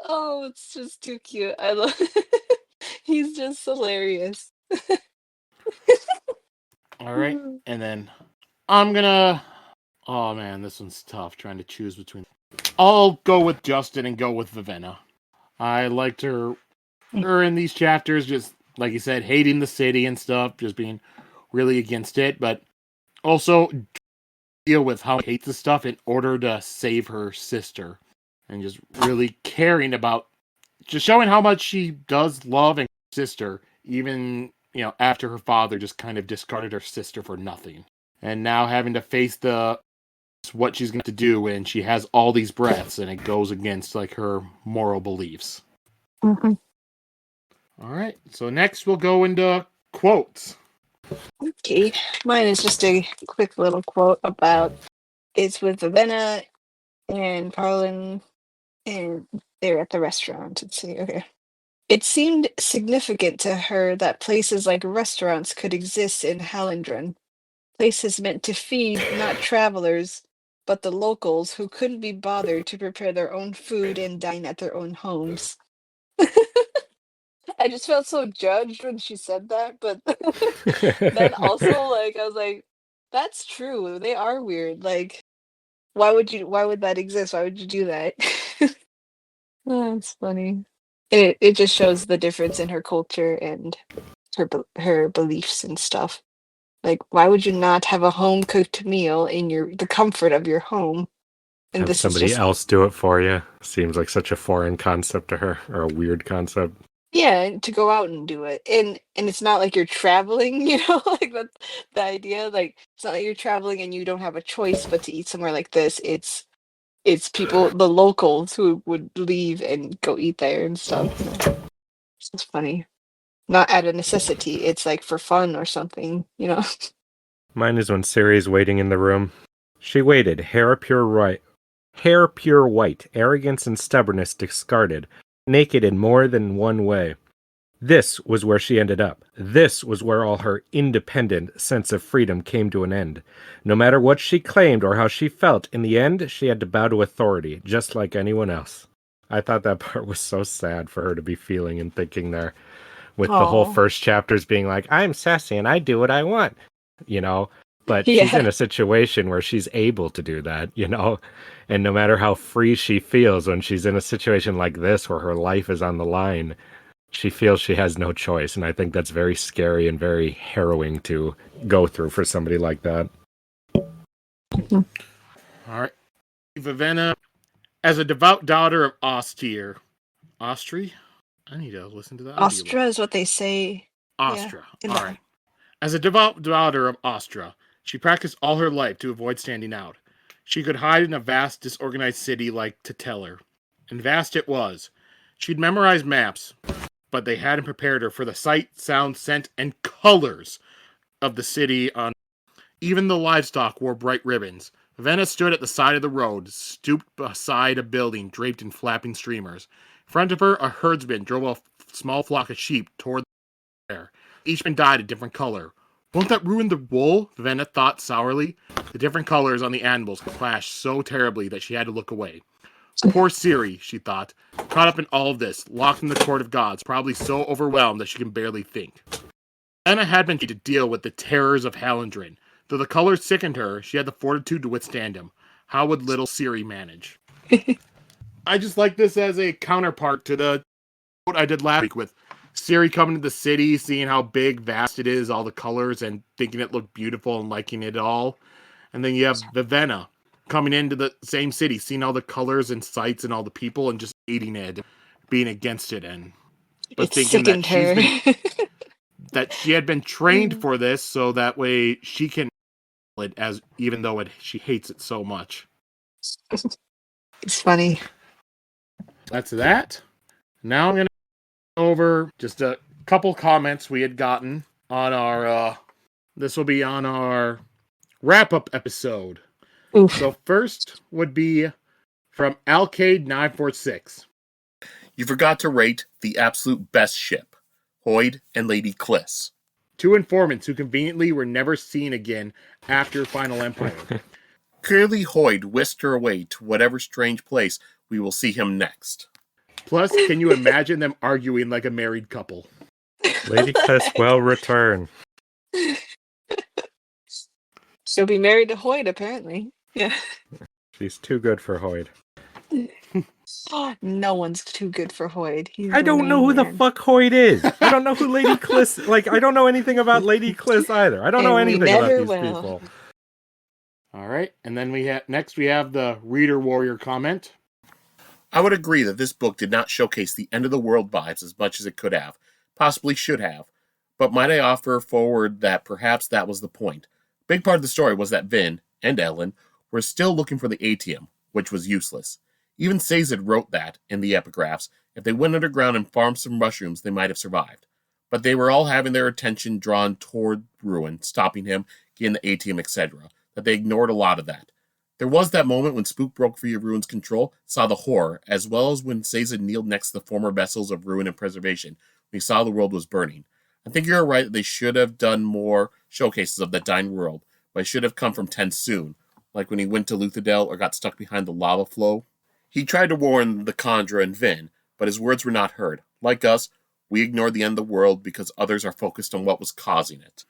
Oh, it's just too cute. I love He's just hilarious. All right. And then I'm gonna. Oh man, this one's tough. Trying to choose between. I'll go with Justin and go with Vivenna. I liked her in these chapters, just like you said, hating the city and stuff, just being really against it, but also deal with how she hates the stuff in order to save her sister, and just really caring about, just showing how much she does love and sister, even after her father just kind of discarded her sister for nothing, and now having to face what she's going to do when she has all these breaths and it goes against like her moral beliefs. Mm-hmm. All right, so next we'll go into quotes. Okay, mine is just a quick little quote about it's with Vivenna and Parlin, and they're at the restaurant. Let's see. Okay. It seemed significant to her that places like restaurants could exist in Hallandren. Places meant to feed not travelers, but the locals who couldn't be bothered to prepare their own food and dine at their own homes. I just felt so judged when she said that, but then also like I was like, that's true. They are weird. Like, why would that exist? Why would you do that? Oh, that's funny. It just shows the difference in her culture and her beliefs and stuff. Like, why would you not have a home cooked meal in the comfort of your home? And Have this is somebody just else do it for you. Seems like such a foreign concept to her, or a weird concept. yeah, and to go out and do it. And it's not like you're traveling, like that's the idea. Like it's not like you're traveling and you don't have a choice but to eat somewhere like this. It's people, the locals who would leave and go eat there and stuff. It's just funny. Not out of necessity. It's like for fun or something. Mine is when Siri's waiting in the room. She waited, hair pure white, arrogance and stubbornness discarded, naked in more than one way. This was where she ended up. This was where all her independent sense of freedom came to an end. No matter what she claimed or how she felt, in the end, she had to bow to authority, just like anyone else. I thought that part was so sad for her to be feeling and thinking there, with the whole Aw. first chapters being like, I'm sassy and I do what I want, But she's Yeah. in a situation where she's able to do that, And no matter how free she feels when she's in a situation like this where her life is on the line, she feels she has no choice. And I think that's very scary and very harrowing to go through for somebody like that. All right. Vivenna, as a devout daughter of Austria. Austria? I need to listen to the audio. Astra is what they say. Austria. Yeah, All right. As a devout daughter of Austria, she practiced all her life to avoid standing out. She could hide in a vast, disorganized city like Teteller. And vast it was. She'd memorized maps, but they hadn't prepared her for the sight, sound, scent, and colors of the city. Even the livestock wore bright ribbons. Vivenna stood at the side of the road, stooped beside a building draped in flapping streamers. In front of her, a herdsman drove a small flock of sheep toward the air. Each one dyed a different color. Won't that ruin the wool? Vivenna thought sourly. The different colors on the animals clashed so terribly that she had to look away. Poor Siri, she thought, caught up in all of this, locked in the court of gods, probably so overwhelmed that she can barely think. Anna had been to deal with the terrors of Hallandrin. Though the colors sickened her, she had the fortitude to withstand them. How would little Siri manage? I just like this as a counterpart to the what I did last week with Siri coming to the city, seeing how big, vast it is, all the colors, and thinking it looked beautiful and liking it all. And then you have Vivenna coming into the same city, seeing all the colors and sights and all the people, and just hating it, being against it, but It thinking that sickened her. that she had been trained for this, so that way she can it as even though she hates it so much. It's funny. That's that. Now I'm gonna go over just a couple comments we had gotten on our. This will be on our wrap-up episode. Oof. So first would be from Alcade946. You forgot to rate the absolute best ship, Hoyd and Lady Kliss. Two informants who conveniently were never seen again after Final Empire. Clearly Hoyd whisked her away to whatever strange place we will see him next. Plus, can you imagine them arguing like a married couple? Lady Kliss will return. She'll be married to Hoyd, apparently. Yeah. She's too good for Hoyd. No one's too good for Hoyd. I don't know who the fuck Hoyd is. I don't know who Lady Kliss... Like, I don't know anything about Lady Kliss either. I don't know anything about these people. All right, and then next we have the Reader Warrior comment. I would agree that this book did not showcase the end of the world vibes as much as it could have, possibly should have, but might I offer forward that perhaps that was the point. A big part of the story was that Vin and Ellen were still looking for the ATM, which was useless. Even Sazed wrote that, in the epigraphs, if they went underground and farmed some mushrooms, they might have survived. But they were all having their attention drawn toward Ruin, stopping him, getting the ATM, etc., that they ignored a lot of that. There was that moment when Spook broke free of Ruin's control, saw the horror, as well as when Sazed kneeled next to the former vessels of Ruin and Preservation, when he saw the world was burning. I think you're right that they should have done more showcases of that dying world, but it should have come from TenSoon, like when he went to Luthadel or got stuck behind the lava flow. He tried to warn the Khandra and Vin, but his words were not heard. Like us, we ignored the end of the world because others are focused on what was causing it.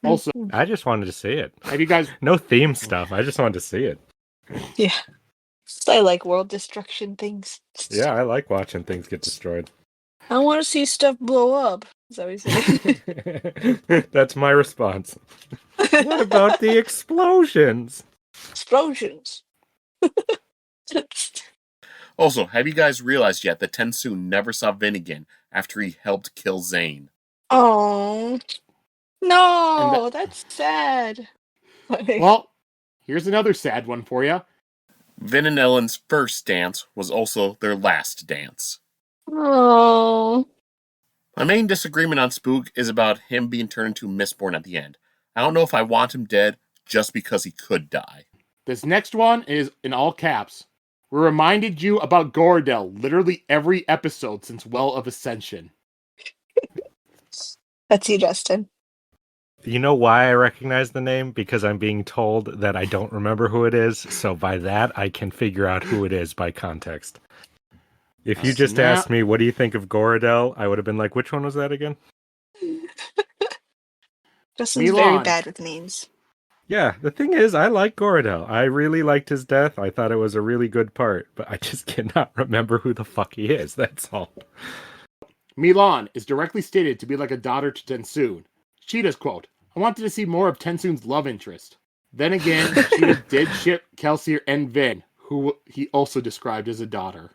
Also, I just wanted to see it. have you guys... No theme stuff. I just wanted to see it. Yeah. I like world destruction things. Yeah, I like watching things get destroyed. I want to see stuff blow up. Is that what you say? That's my response. What about the explosions? Explosions. Also, have you guys realized yet that TenSoon never saw Vin again after he helped kill Zane? Oh. No, that's sad. Well, here's another sad one for you. Vin and Ellen's first dance was also their last dance. Oh. My main disagreement on Spook is about him being turned into Mistborn at the end. I don't know if I want him dead just because he could die. This next one is in all caps. We reminded you about Gorodel literally every episode since Well of Ascension. That's you, Justin. You know why I recognize the name? Because I'm being told that I don't remember who it is, so by that I can figure out who it is by context. If you just asked me, what do you think of Gorodel? I would have been like, which one was that again? Justin's very bad with names. Yeah, the thing is, I like Gorodel. I really liked his death. I thought it was a really good part, but I just cannot remember who the fuck he is, that's all. Milan is directly stated to be like a daughter to TenSoon. Sheta's quote, I wanted to see more of TenSoon's love interest. Then again, Sheta did ship Kelsier and Vin, who he also described as a daughter.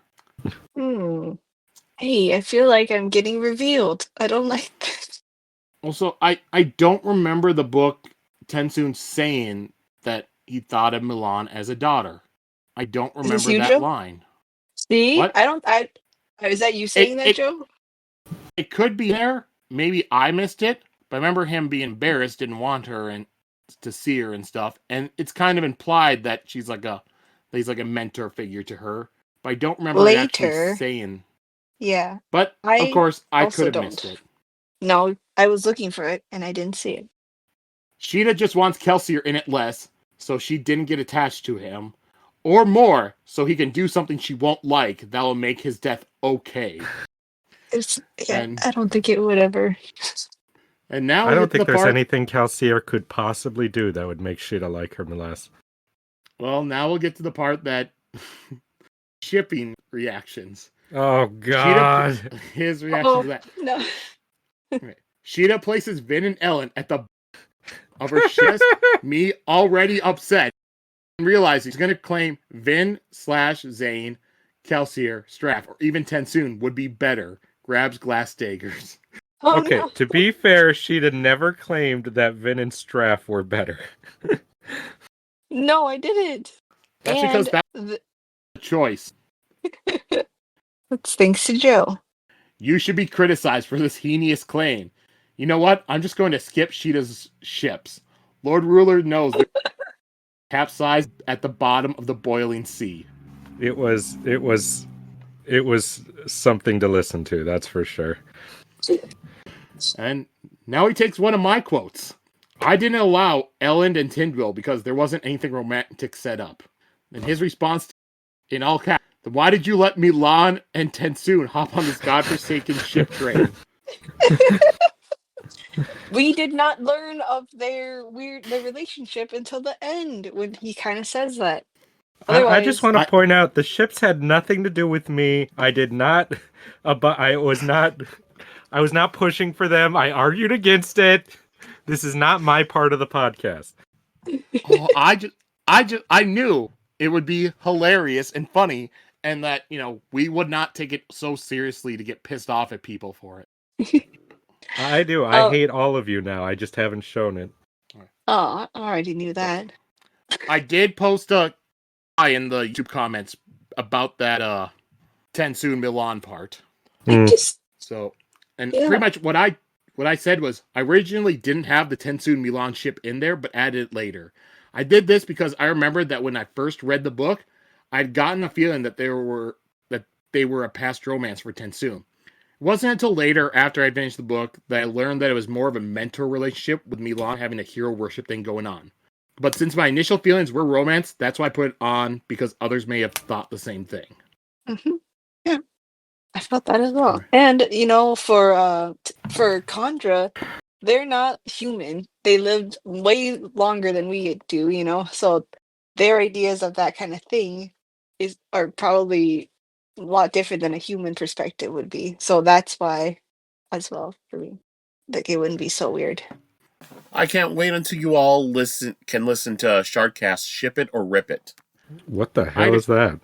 Hey, I feel like I'm getting revealed. I don't like this. Also, I don't remember the book TenSoon saying that he thought of Milan as a daughter. I don't remember that Joe? line. See? What? Is that you saying that, Joe? It could be there. Maybe I missed it. But I remember him being embarrassed, didn't want her and to see her and stuff. And it's kind of implied that he's like a mentor figure to her. But I don't remember it actually saying. Yeah. But of course, I could have missed it. No, I was looking for it and I didn't see it. Sheta just wants Kelsier in it less, so she didn't get attached to him. Or more, so he can do something she won't like that will make his death okay. I don't think it would ever. And now I we don't get to think the there's part. anything Calcier could possibly do that would make Sheta like her less. Well, now we'll get to the part that shipping reactions. Oh God! His reaction to that. no. Sheta places Vin and Ellen at the of her chest. Me already upset, and realizing he's going to claim Vin/Zane, Kelsier, Straff, or even Tensoon would be better. Grabs glass daggers. Oh, Okay, no. to be fair, Sheta never claimed that Vin and Straff were better. No, I didn't. That's because that's the the choice. That's thanks to Joe. You should be criticized for this heinous claim. You know what? I'm just going to skip Sheta's ships. Lord Ruler knows they're capsized at the bottom of the boiling sea. It was something to listen to, that's for sure. And now he takes one of my quotes. I didn't allow Ellen and Tyndall because there wasn't anything romantic set up. And his response, in all caps, why did you let Milan and Tensoon hop on this godforsaken ship train? We did not learn of their relationship until the end when he kind of says that. I just Otherwise, want to point out the ships had nothing to do with me. I did not, I was not pushing for them. I argued against it. This is not my part of the podcast. Oh, I knew it would be hilarious and funny, and that we would not take it so seriously to get pissed off at people for it. I do. I hate all of you now. I just haven't shown it. Oh, I already knew that. I did post a in the YouTube comments about that Tensoon Milan part. I just So, and Yeah. pretty much what I said was I originally didn't have the Tensoon Milan ship in there, but added it later. I did this because I remembered that when I first read the book, I'd gotten a feeling that they were a past romance for Tensoon. It wasn't until later, after I finished the book, that I learned that it was more of a mentor relationship with Milan having a hero worship thing going on. But since my initial feelings were romance, that's why I put it on, because others may have thought the same thing. Yeah, I felt that as well. And for Kandra, they're not human. They lived way longer than we do. So their ideas of that kind of thing are probably a lot different than a human perspective would be. So that's why, as well, for me, like it wouldn't be so weird. I can't wait until you all can listen to Shardcast Ship It or Rip It. What the hell is that?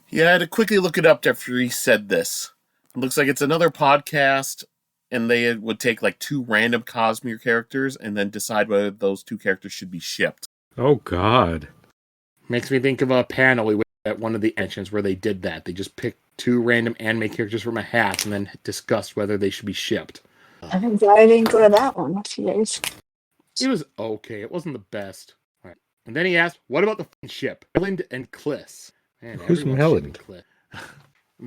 Yeah, I had to quickly look it up after he said this. It looks like it's another podcast, and they would take like 2 random Cosmere characters and then decide whether those 2 characters should be shipped. Oh God. Makes me think of a panel we went at one of the entrants where they did that. They just picked 2 random anime characters from a hat and then discussed whether they should be shipped. I'm glad I didn't go to that one. That's yours. It was okay. It wasn't the best. All right. And then he asked, what about the ship? Melland and Kliss. Man, Who's everyone's Melland? shipping Kliss.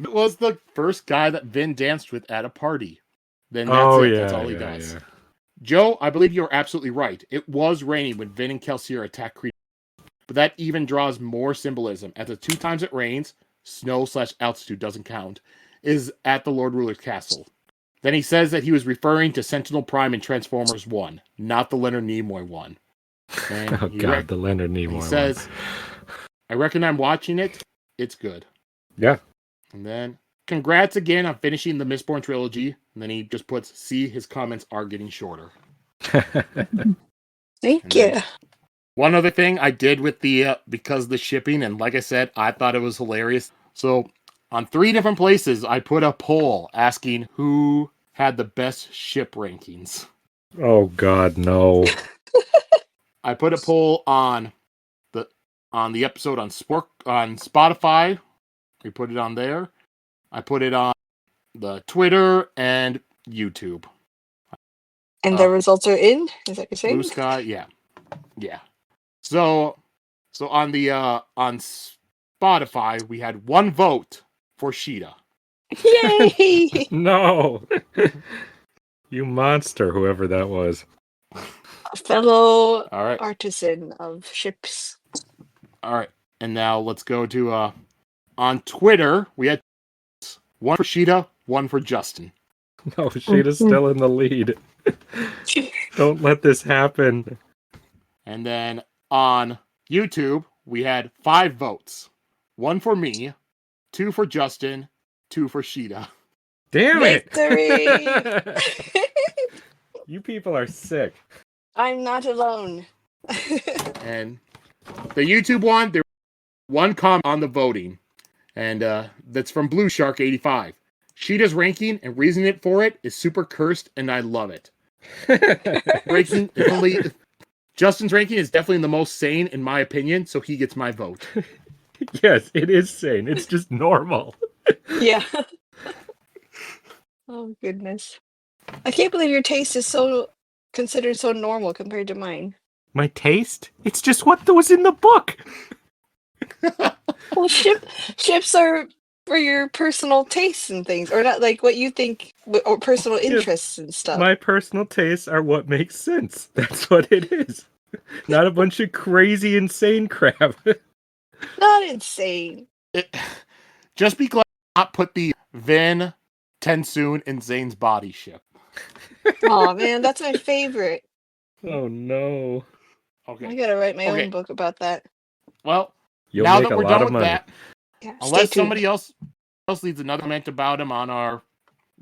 It was the first guy that Vin danced with at a party. Then that's Oh it. yeah, That's all he yeah, does. yeah. Joe, I believe you're absolutely right. It was raining when Vin and Kelsier attacked Creed. But that even draws more symbolism, as the 2 times it rains, snow/altitude doesn't count, is at the Lord Ruler's castle. Then he says that he was referring to Sentinel Prime in Transformers 1, not the Leonard Nimoy one. And Oh God, the Leonard Nimoy he one. says, I reckon I'm watching it. It's good. Yeah. And then, congrats again on finishing the Mistborn trilogy. And then he just puts, see, his comments are getting shorter. Thank you. One other thing I did with the, because the shipping, and like I said, I thought it was hilarious. So, on 3 different places, I put a poll asking who had the best ship rankings. Oh God, no. I put a poll on the episode on Spotify. We put it on there. I put it on the Twitter and YouTube. And the results are in? Is that what you're saying? Blue Sky, yeah. So on the on Spotify, we had 1 vote for Sheta. Yay! No. You monster, whoever that was. A fellow All right. artisan of ships. All right. And now let's go to on Twitter, we had 1 for Sheta, 1 for Justin. No, Sheta's still in the lead. Don't let this happen. And then on YouTube, we had 5 votes. 1 for me, 2 for Justin, 2 for Sheta. Damn Victory! it! You people are sick. I'm not alone. And the YouTube one, there was 1 comment on the voting. And that's from Blue Shark 85. Sheta's ranking and reasoning for it is super cursed, and I love it. Justin's ranking is definitely the most sane, in my opinion, so he gets my vote. Yes, it is sane. It's just normal. Yeah. Oh, goodness. I can't believe your taste is so considered so normal compared to mine. My taste? It's just what was in the book. Well, ships are for your personal tastes and things, or not like what you think, or personal interests and stuff. My personal tastes are what makes sense. That's what it is. Not a bunch of crazy, insane crap. Not insane. Just be glad to not put the Vin, Tensoon, and Zane's body ship. Oh man, that's my favorite. Oh no. Okay. I gotta write my own book about that. Well, You'll now make that a we're lot done of with money. that, Yeah, unless stay tuned. somebody else leaves another comment about him on our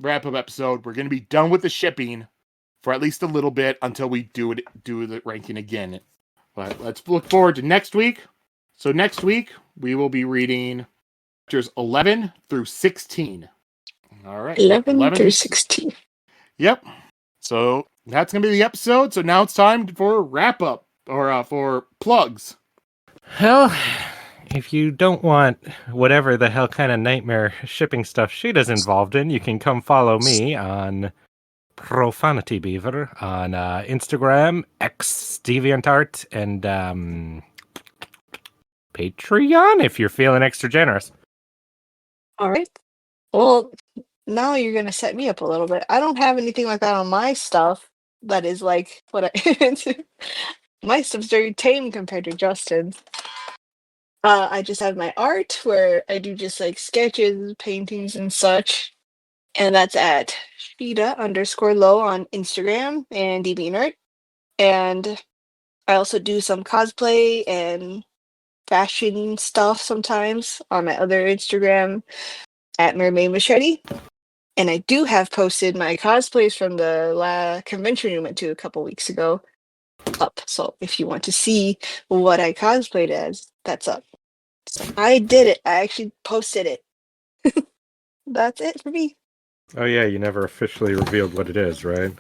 wrap-up episode, we're going to be done with the shipping for at least a little bit until we do the ranking again. But let's look forward to next week. So next week, we will be reading chapters 11 through 16. All right. 11 through 16. Yep. So that's going to be the episode. So now it's time for wrap-up, or for plugs. Well, if you don't want whatever the hell kind of nightmare shipping stuff Sheta's involved in, you can come follow me on Profanity Beaver on Instagram, X DeviantArt, and Patreon if you're feeling extra generous. All right. Well, now you're gonna set me up a little bit. I don't have anything like that on my stuff. That is like what I. My stuff's very tame compared to Justin's. I just have my art where I do just like sketches, paintings, and such. And that's at Sheta_low on Instagram and DeviantArt. And I also do some cosplay and fashion stuff sometimes on my other Instagram at Mermaid Machete. And I do have posted my cosplays from the convention we went to a couple weeks ago up. So if you want to see what I cosplayed as, that's up. So I did it. I actually posted it. That's it for me. Oh yeah, you never officially revealed what it is, right?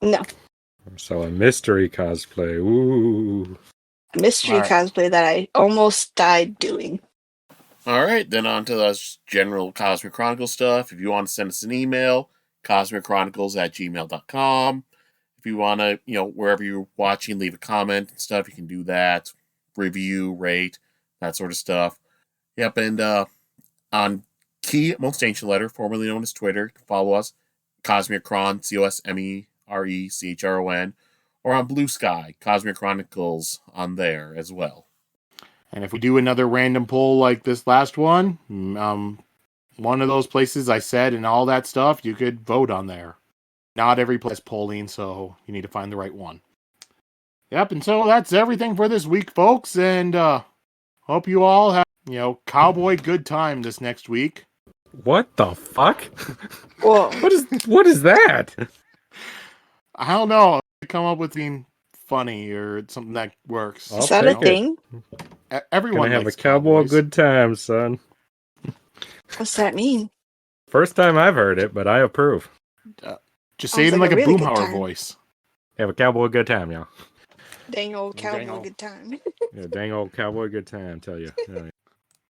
No. So a mystery cosplay. Ooh. Mystery All right. cosplay that I almost died doing. All right, then on to the general Cosmic Chronicles stuff. If you want to send us an email, cosmicchronicles@gmail.com. If you want to, wherever you're watching, leave a comment and stuff, you can do that. Review, rate, that sort of stuff. Yep, and on Key Most Ancient Letter, formerly known as Twitter, follow us, Cosmic Chron, CosmeRechron, or on Blue Sky, Cosmic Chronicles on there as well. And if we do another random poll like this last one, one of those places I said and all that stuff, you could vote on there. Not every place polling, so you need to find the right one. Yep, and so that's everything for this week, folks, and hope you all have, cowboy good time this next week. What the fuck? Whoa. What is that? I don't know. Come up with being funny or something that works. I'll Is that a take it. thing? Everyone Gonna have a likes cowboy cowboys. good time, son. What's that mean? First time I've heard it, but I approve. Just say it Sounds in like like a a really good boomhauer time. voice. Have a cowboy good time, y'all. Dang old Dang cowboy old. good time. Yeah, dang old cowboy good time, tell you. Oh,